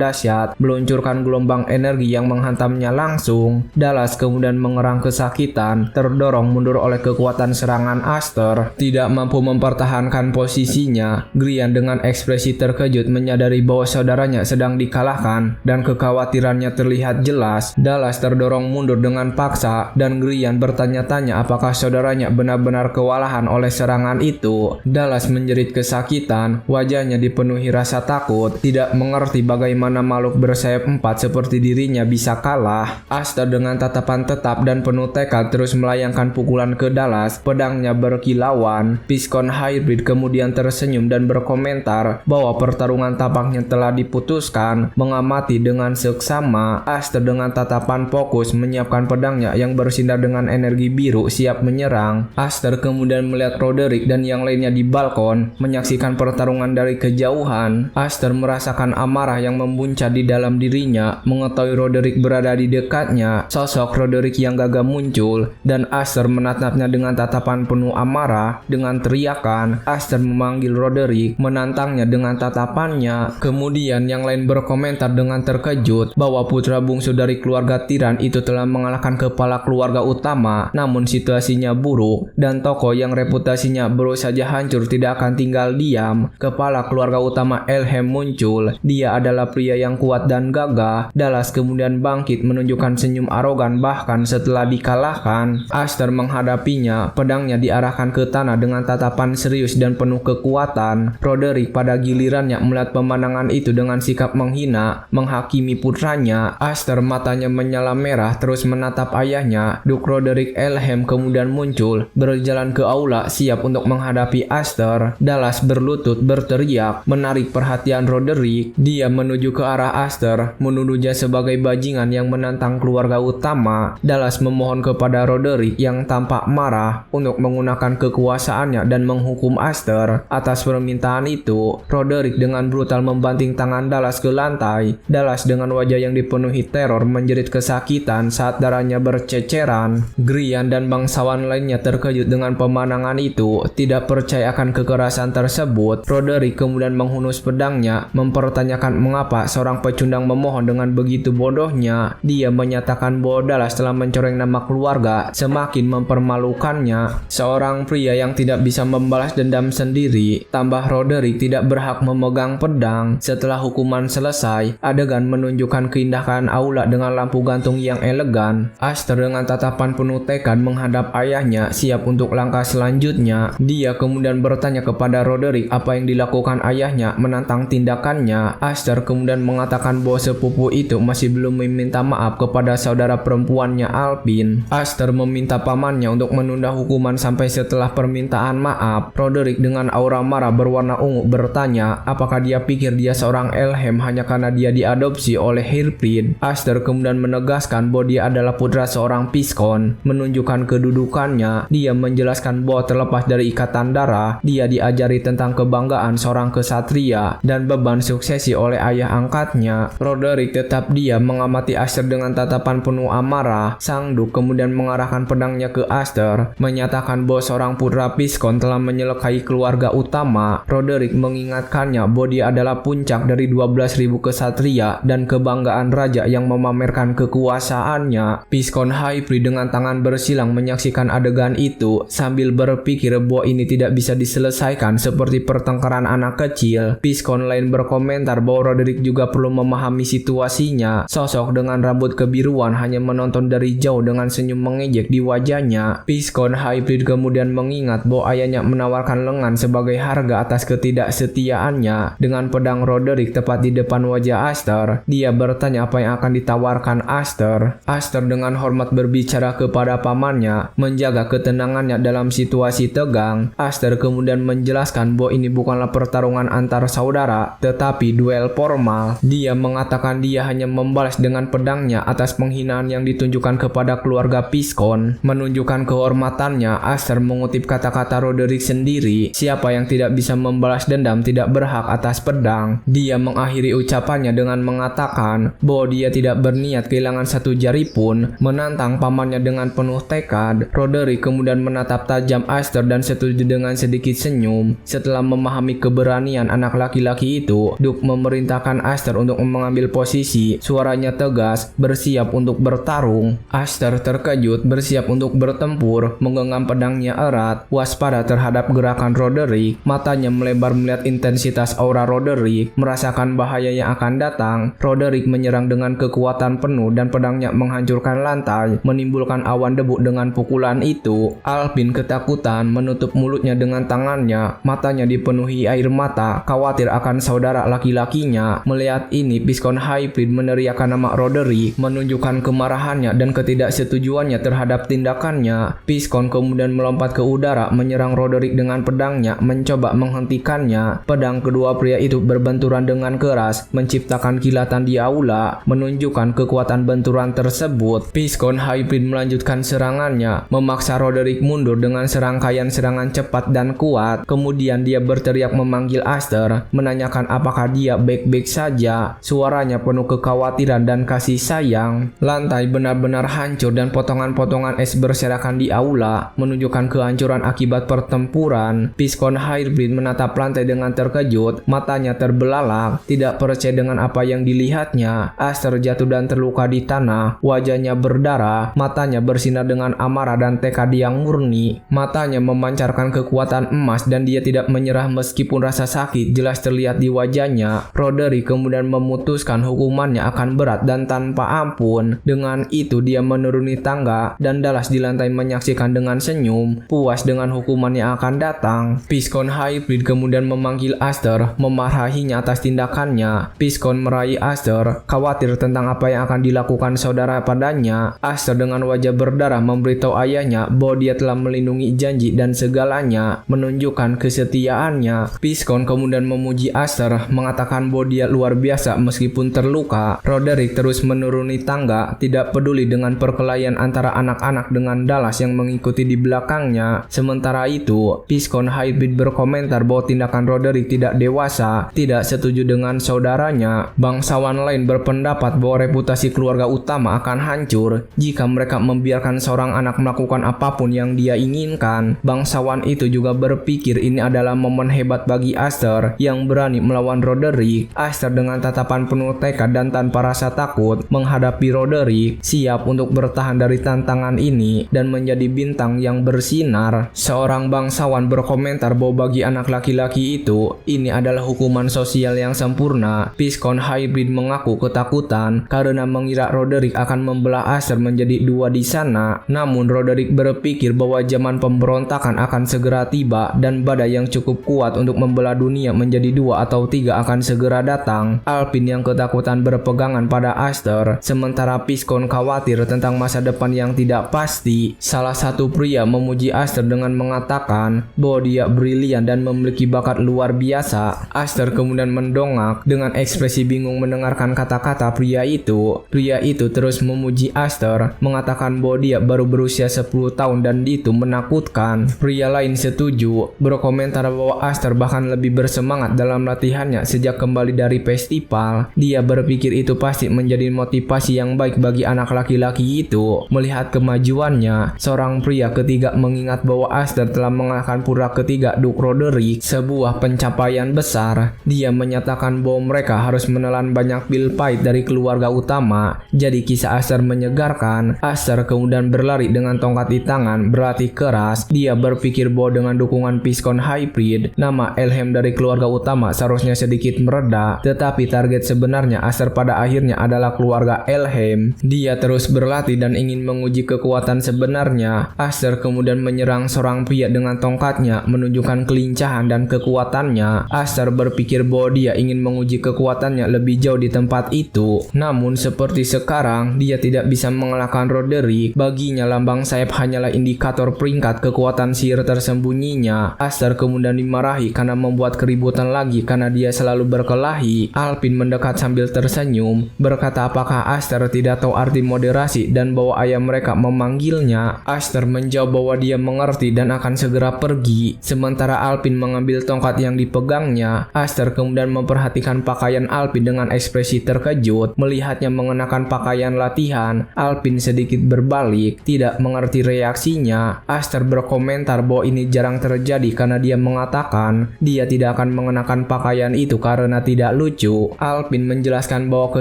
dahsyat, meluncurkan gelombang energi yang menghantamnya langsung. Dallas kemudian mengerang kesakitan, terdorong mundur oleh kekuatan serangan Aster, tidak mampu mempertahankan posisinya. Grian dengan ekspresi terkejut menyadari bahwa saudaranya sedang dikalahkan dan kekhawatirannya terlihat jelas. Dallas terdorong mundur dengan paksa dan Grian bertanya-tanya apakah saudaranya benar-benar kewalahan oleh serangan itu. Dallas menjerit kesakitan, wajahnya dipenuhi rasa takut, tidak mengerti bagaimana makhluk bersayap 4 seperti dirinya bisa kalah. Aster dengan tatapan tetap dan penuh tekad terus melayangkan pukulan ke Dallas, pedangnya berkilauan. Piscon Hybrid kemudian tersenyum dan berkomentar bahwa pertarungan tampaknya telah diputuskan. Mengamati dengan seksama, Aster dengan tatapan fokus menyiapkan pedangnya yang bersinar dengan energi biru siap menyerang. Aster kemudian melihat Roderick dan yang lainnya di balkon, menyaksikan pertarungan dari kejauhan. Aster merasakan amarah yang membuncah di dalam dirinya, mengetahui Roderick berada di dekatnya. Sosok Roderick yang gagah muncul, dan Aster menatapnya dengan tatapan penuh amarah. Dengan teriakan, Aster memanggil Roderick, menantangnya dengan tatapannya. Kemudian yang lain berkomentar dengan terkejut bahwa putra bungsu dari keluarga tiran itu telah mengalahkan kepala keluarga utama. Namun situasinya buruk, dan tokoh yang reputasinya baru saja hancur tidak akan tinggal diam. Kepala keluarga utama Elhem muncul. Dia adalah pria yang kuat dan gagah. Dallas kemudian bangkit menunjukkan senyum arogan bahkan setelah dikalahkan. Aster menghadapinya, pedangnya diarahkan ke tanah dengan tatapan serius dan penuh kekuatan. Roderick pada gilirannya melihat pemandangan itu dengan sikap menghina, menghakimi putranya. Aster matanya menyala merah terus menatap ayahnya. Duke Roderick Elhem kemudian muncul, berjalan ke aula siap untuk menghadapi Aster. Dallas berlutut berteriak, menarik perhatian Roderick. Dia menuju ke arah Aster, menuduhnya sebagai bajingan yang menantang keluarga utama. Dallas memohon kepada Roderick yang tampak marah untuk menggunakan kekuasaannya dan menghukum Aster. Atas permintaan itu, Roderick dengan brutal membanting tangan Dallas ke lantai. Dallas dengan wajah yang dipenuhi teror menjerit kesakitan saat darahnya berceceran. Grian dan bangsawan lainnya terkejut dengan pemandangan itu, tidak percaya akan kekerasan tersebut. Roderick kemudian menghunus pedangnya, mempertanyakan mengapa seorang pecundang memohon dengan begitu bodohnya. Dia menyatakan bahwa Dallas telah mencoreng nama keluarga, semakin mempermalukannya. Seorang pria yang tidak bisa membalas dendam sendiri, tambah Roderick tidak berhak memegang pedang. Setelah hukuman selesai, adegan menunjukkan keindahan aula dengan lampu gantung yang elegan. Aster dengan tatapan penuh tekad menghadap ayahnya, siap untuk langkah selanjutnya. Dia kemudian bertanya kepada Roderick apa yang dilakukan ayahnya menantang tindakannya. Aster kemudian mengatakan bahwa sepupu itu masih belum meminta maaf kepada saudara perempuannya Alpin. Aster meminta pamannya untuk menunda hukuman sampai setelah permintaan maaf. Roderick dengan aura marah berwarna ungu bertanya apakah dia pikir dia seorang Elhem hanya karena dia diadopsi oleh Hybrid. Aster kemudian menegaskan bahwa dia adalah putra seorang Piscon. Menunjukkan kedudukannya, dia menjelaskan bahwa terlepas dari ikatan darah, dia diajari tentang kebanggaan seorang kesatria dan beban suksesi oleh ayah angkatnya, Roderick tetap diam mengamati Aster dengan tatapan penuh amarah. Sang Duk kemudian mengarahkan pedangnya ke Aster, menyatakan bahwa seorang putra Piscon telah menyelekai keluarga utama. Roderick mengingatkannya bahwa dia adalah puncak dari 12.000 kesatria dan kebanggaan raja yang memamerkan kekuasaannya. Piscon Hybrid dengan tangan bersilang menyaksikan adegan itu sambil berpikir bahwa ini tidak bisa diselesaikan seperti pertengkaran anak kecil. Piscon lain berkomentar bahwa Roderick juga perlu memahami situasinya. Sosok dengan rambut kebiruan hanya menonton dari jauh dengan senyum mengejek di wajahnya. Piscon Hybrid kemudian mengingat bahwa ayahnya menawarkan lengan sebagai harga atas ketidaksetiaannya. Dengan pedang Roderick tepat di depan wajah Aster, dia bertanya apa yang akan ditawarkan Aster. Aster dengan hormat berbicara kepada pamannya, menjaga ketenangannya dalam situasi tegang. Aster kemudian menjelaskan bahwa ini bukanlah pertarungan antar saudara, tetapi duel formal. Dia mengatakan dia hanya membalas dengan pedangnya atas penghinaan yang ditunjukkan kepada keluarga Piscon. Menunjukkan kehormatannya, Aster mengutip kata-kata Roderick sendiri, siapa yang tidak bisa membalas dendam tidak berhak atas pedang. Dia mengakhiri ucapannya dengan mengatakan bahwa dia tidak berniat kehilangan satu jari pun. Menantang pamannya dengan penuh tekad, Roderick kemudian menatap tajam Aster dan setuju dengan sedikit senyum. Setelah memahami keberanian anak laki-laki itu, Duk memerintahkan Aster untuk mengambil posisi. Suaranya tegas, bersiap untuk bertarung. Aster terkejut, bersiap untuk bertempur, menggenggam pedangnya erat, waspada terhadap gerakan Roderick. Matanya melebar melihat intensitas aura Roderick, merasakan bahaya yang akan datang. Roderick menyerang dengan kekuatan penuh dan pedangnya menghancurkan lantai, menimbulkan awan debu dengan pukulan itu. Alpin ketakutan menutup mulutnya dengan tangannya, matanya dipenuhi air mata, khawatir akan saudara laki-lakinya. Melihat ini, Piscon Hybrid meneriakkan nama Roderick, menunjukkan kemarahannya dan ketidaksetujuannya terhadap tindakannya. Piscon kemudian melompat ke udara, menyerang Roderick dengan pedangnya, mencoba menghentikannya. Pedang kedua pria itu berbenturan dengan keras, menciptakan kilatan di aula, menunjukkan kekuatan benturan tersebut. Piscon Hybrid melanjutkan serangannya, memaksa Roderick mundur dengan serangkaian serangan cepat dan kuat. Kemudian dia berteriak memanggil Aster, menanyakan apakah dia baik-baik saja. Suaranya penuh kekhawatiran dan kasih sayang. Lantai benar-benar hancur dan potongan-potongan es berserakan di aula, menunjukkan kehancuran akibat pertempuran. Piscon Hybrid menatap lantai dengan terkejut, matanya terbelalak, tidak percaya dengan apa yang dilihatnya. Aster jatuh dan terluka di tanah, wajahnya berdarah, matanya bersinar dengan amarah dan tekad yang murni. Matanya memancarkan kekuatan emas dan dia tidak menyerah meskipun rasa sakit jelas terlihat di wajahnya. Roderick kemudian memutuskan hukumannya akan berat dan tanpa ampun. Dengan itu dia menuruni tangga dan Dallas di lantai menyaksikan dengan senyum, puas dengan hukuman yang akan datang. Piscon Hybrid kemudian memanggil Aster, memarahinya atas tindakannya. Piscon meraih Aster, khawatir tentang apa yang akan dilakukan saudara padanya. Aster dengan wajah berdarah memberitahu ayahnya bahwa dia telah melindungi janji dan segalanya, menunjukkan kesetiaannya. Piscon kemudian memuji Aster, mengatakan bahwa dia luar biasa meskipun terluka. Roderick terus menuruni tangga, tidak peduli dengan perkelahian antara anak-anak dengan Dallas yang mengikuti di belakangnya. Sementara itu, Piscon Hybrid berkomentar bahwa tindakan Roderick tidak dewasa, tidak setuju dengan saudaranya. Bangsawan lain berpendapat bahwa reputasi keluarga utama akan hancur jika mereka membiarkan seorang anak melakukan apapun yang dia inginkan. Bangsawan itu juga berpikir ini adalah momen hebat bagi Aster yang berani melawan Roderick. Aster dengan tatapan penuh tekad dan tanpa rasa takut menghadapi Roderick, siap untuk bertahan dari tantangan ini dan menjadi bintang yang bersinar. Seorang bangsawan berkomentar bahwa bagi anak laki-laki itu, ini adalah hukuman sosial yang sempurna. Piscon Hybrid mengaku ketakutan karena mengira Roderick akan membelah Aster menjadi dua di sana. Namun Roderick berpikir bahwa zaman pemberontakan akan segera tiba dan badai yang cukup kuat untuk membelah dunia menjadi dua atau tiga akan segera datang. Alpin yang ketakutan berpegangan pada Aster, sementara Piscon khawatir tentang masa depan yang tidak pasti. Salah satu pria memuji Aster dengan mengatakan bahwa dia brilian dan memiliki bakat luar biasa. Aster kemudian mendongak dengan ekspresi bingung mendengarkan kata-kata pria itu. Pria itu terus memuji Aster, mengatakan bahwa dia baru berusia 10 tahun dan itu menakutkan. Pria lain setuju, berkomentar bahwa Aster bahkan lebih bersemangat dalam latihannya sejak kembali dari festival. Dia berpikir itu pasti menjadi motivasi yang baik bagi anak laki-laki itu. Melihat kemajuannya, seorang pria ketiga mengingat bahwa Aster telah mengalahkan putra ketiga Duke Roderick, sebuah pencapaian besar. Dia menyatakan bahwa mereka harus menelan banyak pil pahit dari keluarga utama. Jadi kisah Aster menyegarkan. Aster kemudian berlari dengan tongkat di tangan, berlatih keras. Dia berpikir bahwa dengan dukungan Piscon Hybrid, nama Elheim dari keluarga utama seharusnya sedikit mereda, tetapi target sebenarnya Aster pada akhirnya adalah keluarga Elheim. Dia terus berlatih dan ingin menguji kekuatan sebenarnya. Aster kemudian menyerang seorang pria dengan tongkatnya, menunjukkan kelincahan dan kekuatannya. Aster berpikir bahwa dia ingin menguji kekuatannya lebih jauh di tempat itu. Namun seperti sekarang, dia tidak bisa mengalahkan Roderick. Baginya lambang sayap hanyalah indikator peringkat kekuatan sihir tersembunyinya. Aster kemudian dimarahi karena membuat keributan lagi karena dia selalu berkelahi. Alpin mendekat sambil tersenyum, berkata apakah Aster tidak tahu arti moderasi dan bahwa ayah mereka memanggilnya. Aster menjawab bahwa dia mengerti dan akan segera pergi. Sementara Alpin mengambil tongkat yang dipegangnya. Aster kemudian memperhatikan pakaian Alpin dengan ekspresi terkejut. Melihatnya mengenakan pakaian latihan, Alpin sedikit berbalik, tidak mengerti reaksinya. Aster berkomentar bahwa ini jarang terjadi karena dia mengatakan dia tidak akan mengenakan pakaian itu karena tidak lucu. Alpin menjelaskan bahwa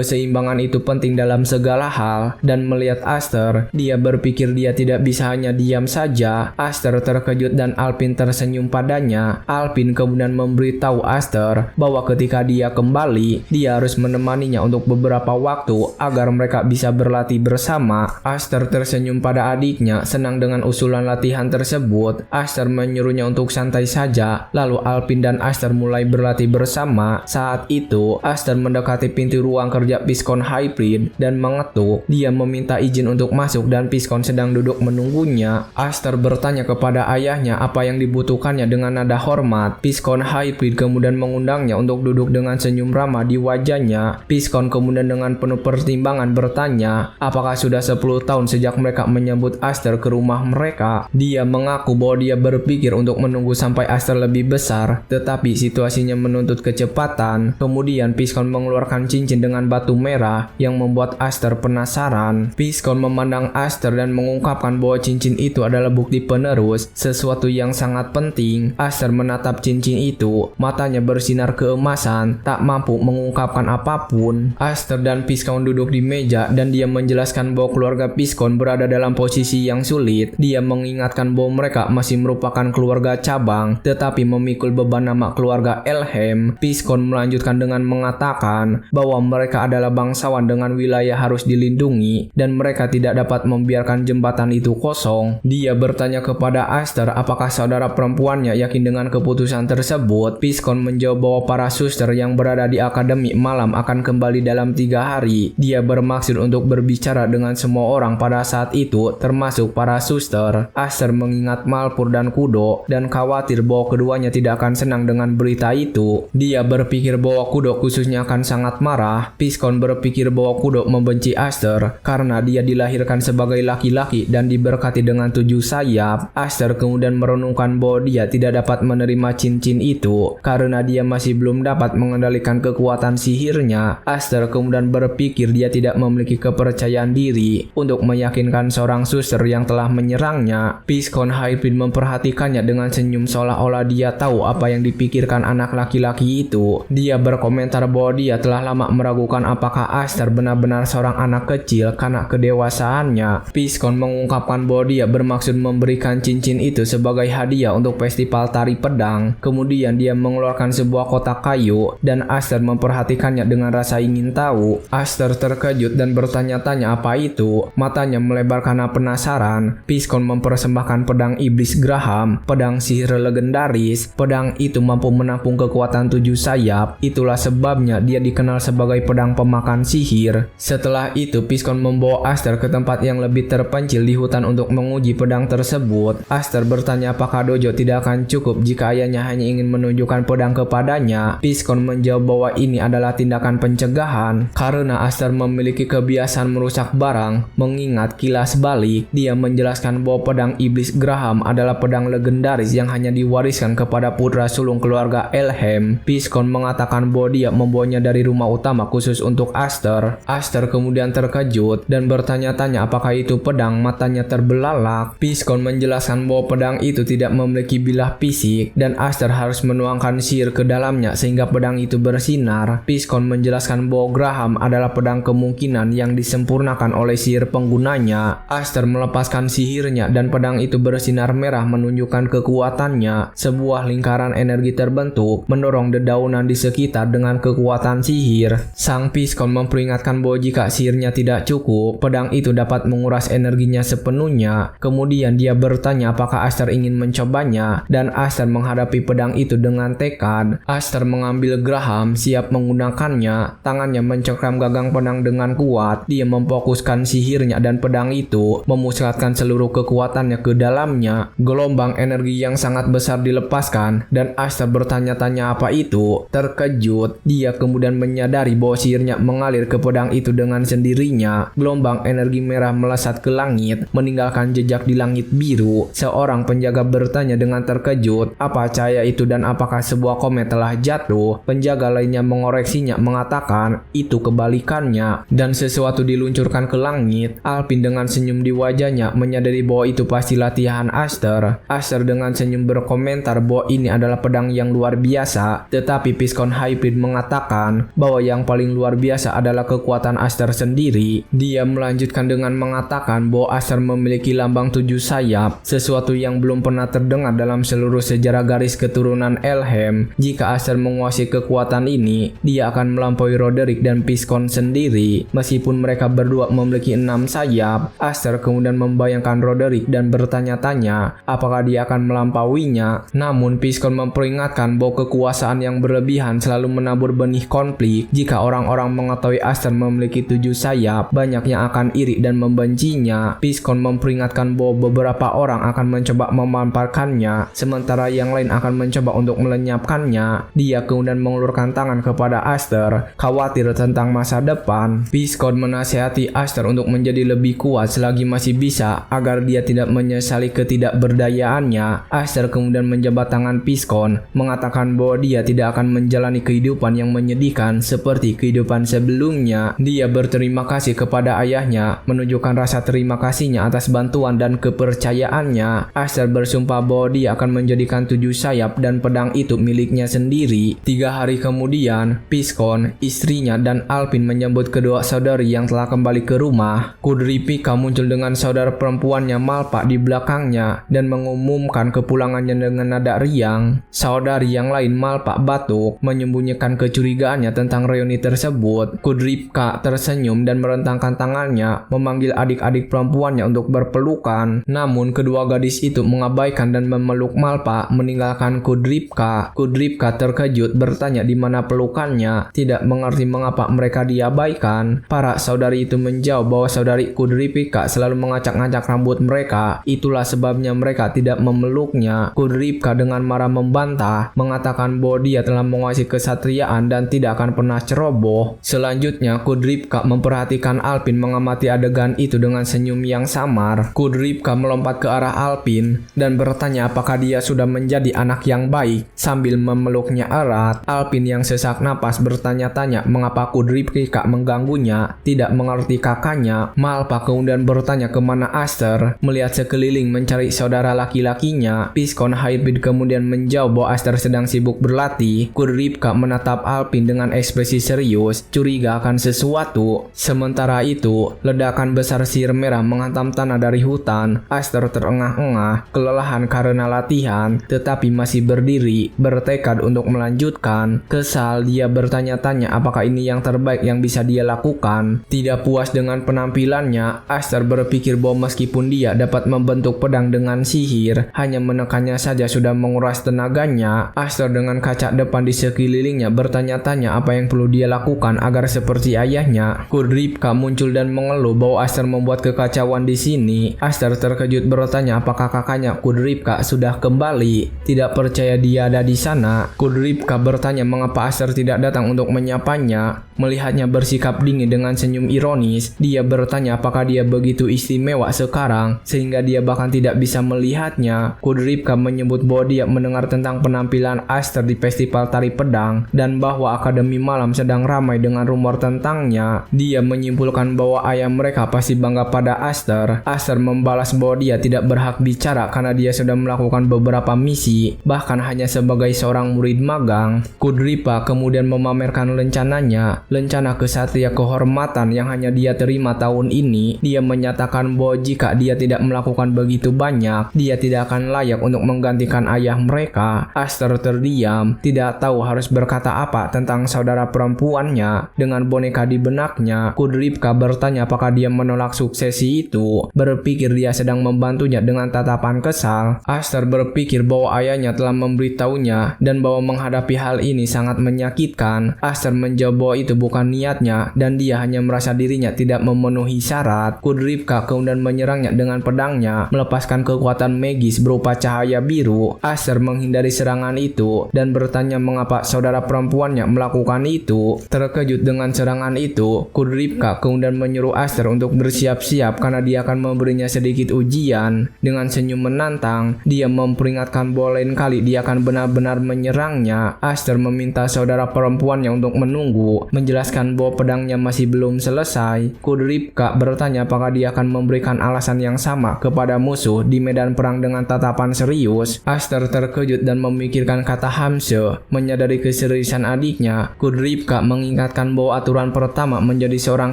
keseimbangan itu penting dalam segala hal, dan melihat Aster, dia berpikir dia tidak bisa hanya diam saja. Aster terkejut dan Alpin tersenyum padanya. Alpin kemudian memberitahu Aster bahwa ketika dia kembali, dia harus menemaninya untuk beberapa waktu agar mereka bisa berlatih bersama. Aster tersenyum pada adiknya, senang dengan usulan latihan tersebut. Aster menyuruhnya untuk santai saja, lalu Alpin dan Aster mulai berlatih bersama. Saat itu, Aster mendekati pintu ruang kerja Piscon Hybrid dan mengetuk. Dia meminta izin untuk masuk dan Piscon sedang duduk menunggunya. Aster bertanya kepada ayahnya apa yang dibutuhkannya dengan nada hormat. Piscon Hybrid kemudian mengundangnya untuk duduk dengan senyum ramah di wajahnya. Piscon kemudian dengan penuh pertimbangan bertanya, apakah sudah 10 tahun sejak mereka menyambut Aster ke rumah mereka. Dia mengaku bahwa dia berpikir untuk menunggu sampai Aster lebih besar, tetapi situasinya menuntut kecepatan. Kemudian Piscon mengeluarkan cincin dengan batu merah yang membuat Aster penasaran. Piscon memandang Aster dan mengungkapkan bahwa cincin itu adalah bukti penerus, sesuatu yang sangat penting. Aster menatap cincin itu, matanya bersinar keemasan, tak mampu mengungkapkan apapun. Aster dan Piscon duduk di meja dan dia menjelaskan bahwa keluarga Piscon berada dalam posisi yang sulit. Dia mengingatkan bahwa mereka masih merupakan keluarga cabang, tetapi memikul beban nama keluarga Elheim. Piscon melanjutkan dengan mengatakan bahwa mereka adalah bangsawan dengan wilayah harus dilindungi dan mereka tidak dapat membiarkan jembatan itu kosong. Dia bertanya kepada Aster apakah saudara perempuannya yakin dengan keputusan tersebut. Piscon menjawab bahwa para suster yang berada di akademi malam akan kembali dalam 3 hari. Dia bermaksud untuk berbicara dengan semua orang pada saat itu, termasuk para suster. Aster mengingat Malpur dan Kudo dan khawatir bahwa keduanya tidak akan senang dengan berita itu. Dia berpikir bahwa Kudo khususnya akan sangat marah. Piscon berpikir bahwa Kudo membenci Aster karena dia dilahirkan sebagai laki-laki dan diberkati dengan 7 sayap. Aster kemudian merenungkan bahwa dia tidak dapat menerima cincin itu karena dia masih belum dapat mengendalikan kekuatan sihirnya. Aster kemudian berpikir dia tidak memiliki kepercayaan diri untuk meyakinkan seorang suster yang telah menyerangnya. Piscon Hybrid memperhatikannya dengan senyum seolah-olah dia tahu apa yang dipikirkan anak laki-laki itu. Dia berkomentar bahwa dia telah lama meragukan apakah Aster benar-benar seorang anak kecil karena kedewasaannya. Piscon mengungkapkan bahwa dia bermaksud memberikan cincin itu sebagai hadiah untuk festival tari pedang. Kemudian dia mengeluarkan sebuah kotak kayu dan Aster memperhatikannya dengan rasa ingin tahu. Aster terkejut dan bertanya-tanya apa itu. Matanya melebar karena penasaran. Piscon mempersembahkan pedang iblis Graham, pedang sihir legendaris. Pedang itu mampu menampung kekuatan 7 sayap. Itulah sebabnya dia dikenal sebagai pedang pemakan sihir. Setelah itu Piscon membawa Aster ke tempat yang lebih terpencil di hutan untuk menguji pedang tersebut. Aster bertanya apakah Dojo tidak akan cukup jika ayahnya hanya ingin menunjukkan pedang kepadanya. Piscon menjawab bahwa ini adalah tindakan pencegahan karena Aster memiliki kebiasaan merusak barang. Mengingat kilas balik, dia menjelaskan bahwa pedang iblis Graham adalah pedang legendaris yang hanya diwariskan kepada putra sulung keluarga Elheim. Piscon mengatakan mengatakan bahwa dia membawanya dari rumah utama khusus untuk Aster. Aster kemudian terkejut dan bertanya-tanya apakah itu pedang, matanya terbelalak. Piscon menjelaskan bahwa pedang itu tidak memiliki bilah fisik dan Aster harus menuangkan sihir ke dalamnya sehingga pedang itu bersinar. Piscon menjelaskan bahwa Graham adalah pedang kemungkinan yang disempurnakan oleh sihir penggunanya. Aster melepaskan sihirnya dan pedang itu bersinar merah menunjukkan kekuatannya. Sebuah lingkaran energi terbentuk mendorong dedaunan di sekitar dengan kekuatan sihir. Sang Piscon memperingatkan bahwa jika sihirnya tidak cukup, pedang itu dapat menguras energinya sepenuhnya. Kemudian dia bertanya apakah Aster ingin mencobanya dan Aster menghadapi pedang itu dengan tekad. Aster mengambil Graham, siap menggunakannya. Tangannya mencengkram gagang pedang dengan kuat. Dia memfokuskan sihirnya dan pedang itu memusatkan seluruh kekuatannya ke dalamnya. Gelombang energi yang sangat besar dilepaskan dan Aster bertanya-tanya apa itu. Terkejut, dia kemudian menyadari bahwa sihirnya mengalir ke pedang itu dengan sendirinya. Gelombang energi merah melesat ke langit, meninggalkan jejak di langit biru. Seorang penjaga bertanya dengan terkejut, apa cahaya itu dan apakah sebuah komet telah jatuh? Penjaga lainnya mengoreksinya mengatakan, itu kebalikannya. Dan sesuatu diluncurkan ke langit. Alpin dengan senyum di wajahnya menyadari bahwa itu pasti latihan Aster. Aster dengan senyum berkomentar bahwa ini adalah pedang yang luar biasa. Tetapi Piscon Hybrid mengatakan bahwa yang paling luar biasa adalah kekuatan Aster sendiri. Dia melanjutkan dengan mengatakan bahwa Aster memiliki lambang 7 sayap, sesuatu yang belum pernah terdengar dalam seluruh sejarah garis keturunan Elhem. Jika Aster menguasai kekuatan ini, dia akan melampaui Roderick dan Piscon sendiri. Meskipun mereka berdua memiliki 6 sayap, Aster kemudian membayangkan Roderick dan bertanya-tanya apakah dia akan melampauinya. Namun Piscon memperingatkan bahwa kekuasaan yang berlebihan selalu menabur benih konflik. Jika orang-orang mengetahui Aster memiliki 7 sayap, banyak yang akan iri dan membencinya. Piscon memperingatkan bahwa beberapa orang akan mencoba memanfaatkannya, sementara yang lain akan mencoba untuk melenyapkannya. Dia kemudian mengulurkan tangan kepada Aster, khawatir tentang masa depan. Piscon menasihati Aster untuk menjadi lebih kuat selagi masih bisa, agar dia tidak menyesali ketidakberdayaannya. Aster kemudian menjabat tangan Piscon, mengatakan bahwa dia tidak akan menjalani kehidupan yang menyedihkan seperti kehidupan sebelumnya. Dia berterima kasih kepada ayahnya, menunjukkan rasa terima kasihnya atas bantuan dan kepercayaannya. Aster bersumpah bahwa dia akan menjadikan 7 sayap dan pedang itu miliknya sendiri. 3 hari kemudian, Piscon, istrinya dan Alpin menyambut kedua saudari yang telah kembali ke rumah. Kudripika muncul dengan saudara perempuannya Malpa di belakangnya dan mengumumkan kepulangannya dengan nada riang. Saudari yang lain Malpa batuk, menyembunyikan kecurigaannya tentang reuni tersebut. Kudripka tersenyum dan merentangkan tangannya, memanggil adik-adik perempuannya untuk berpelukan. Namun kedua gadis itu mengabaikan dan memeluk Malpa, meninggalkan Kudripka. Kudripka terkejut bertanya di mana pelukannya, tidak mengerti mengapa mereka diabaikan. Para saudari itu menjawab bahwa saudari Kudripka selalu mengacak-ngacak rambut mereka, itulah sebabnya mereka tidak memeluknya. Kudripka dengan marah membantah, mengatakan bahwa dia telah menguasai kesatriaan dan tidak akan pernah ceroboh. Selanjutnya Kudripka memperhatikan Alpin mengamati adegan itu dengan senyum yang samar. Kudripka melompat ke arah Alpin dan bertanya apakah dia sudah menjadi anak yang baik. Sambil memeluknya erat, Alpin yang sesak napas bertanya-tanya mengapa Kudripka mengganggunya. Tidak mengerti kakaknya, Malpa kemudian bertanya kemana Aster. Melihat sekeliling mencari saudara laki-lakinya, Piscon Hybrid kemudian menjawab bahwa Aster sedang sibuk berlatih. Kudripka menatap Alpin dengan ekspresi serius, curiga akan sesuatu. Sementara itu, ledakan besar sihir merah menghantam tanah dari hutan. Aster terengah-engah, kelelahan karena latihan, tetapi masih berdiri, bertekad untuk melanjutkan. Kesal, dia bertanya-tanya apakah ini yang terbaik yang bisa dia lakukan. Tidak puas dengan penampilannya, Aster berpikir bahwa meskipun dia dapat membentuk pedang dengan sihir, hanya menekannya saja sudah menguras tenaganya. Aster dengan kaca depan di sekelilingnya bertanya-tanya apa yang perlu dia lakukan agar seperti ayahnya. Kudripka muncul dan mengeluh bahwa Aster membuat kekacauan di sini. Aster terkejut bertanya apakah kakaknya Kudripka sudah kembali. Tidak percaya dia ada di sana, Kudripka bertanya mengapa Aster tidak datang untuk menyapanya. Melihatnya bersikap dingin dengan senyum ironis, dia bertanya apakah dia begitu istimewa sekarang sehingga dia bahkan tidak bisa melihatnya. Kudripka menyebut bahwa dia mendengar tentang penampilan Aster di festival tari pedang dan bahwa Akademi Malam sedang ramai dengan rumor tentangnya. Dia menyimpulkan bahwa ayah mereka pasti bangga pada Aster. Aster membalas bahwa dia tidak berhak bicara karena dia sudah melakukan beberapa misi, bahkan hanya sebagai seorang murid magang. Kudripa kemudian memamerkan rencananya, rencana kesatria kehormatan yang hanya dia terima tahun ini. Dia menyatakan bahwa jika dia tidak melakukan begitu banyak, dia tidak akan layak untuk menggantikan ayah mereka. Aster terdiam, tidak tahu harus berkata apa tentang saudara perempuannya. Dengan boneka di benaknya, Kudripka bertanya apakah dia menolak suksesi itu. Berpikir dia sedang membantunya dengan tatapan kesal. Aster berpikir bahwa ayahnya telah memberitahunya dan bahwa menghadapi hal ini sangat menyakitkan. Aster menjawab bahwa itu bukan niatnya dan dia hanya merasa dirinya tidak memenuhi syarat. Kudripka kemudian menyerangnya dengan pedangnya, melepaskan kekuatan magis berupa cahaya biru. Aster menghindari serangan itu dan bertanya mengapa saudara perempuannya melakukan itu. Terkejut dengan serangan itu, Kudripka kemudian menyuruh Aster untuk bersiap-siap karena dia akan memberinya sedikit ujian. Dengan senyum menantang, dia memperingatkan bahwa lain kali dia akan benar-benar menyerangnya. Aster meminta saudara perempuannya untuk menunggu, menjelaskan bahwa pedangnya masih belum selesai. Kudripka bertanya apakah dia akan memberikan alasan yang sama kepada musuh di medan perang dengan tatapan serius. Aster terkejut dan memikirkan kata Hamse. Menyadari keseriusan adiknya, Kudripka mengingatkan bahwa aturan pertama menjadi seorang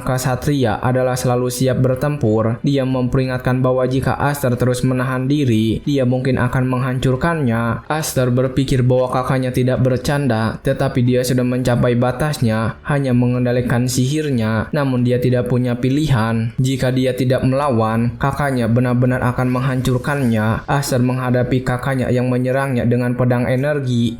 ksatria adalah selalu siap bertempur. Dia memperingatkan bahwa jika Aster terus menahan diri, dia mungkin akan menghancurkannya. Aster berpikir bahwa kakaknya tidak bercanda, tetapi dia sudah mencapai batasnya, hanya mengendalikan sihirnya. Namun dia tidak punya pilihan. Jika dia tidak melawan, kakaknya benar-benar akan menghancurkannya. Aster menghadapi kakaknya yang menyerangnya dengan pedang energi.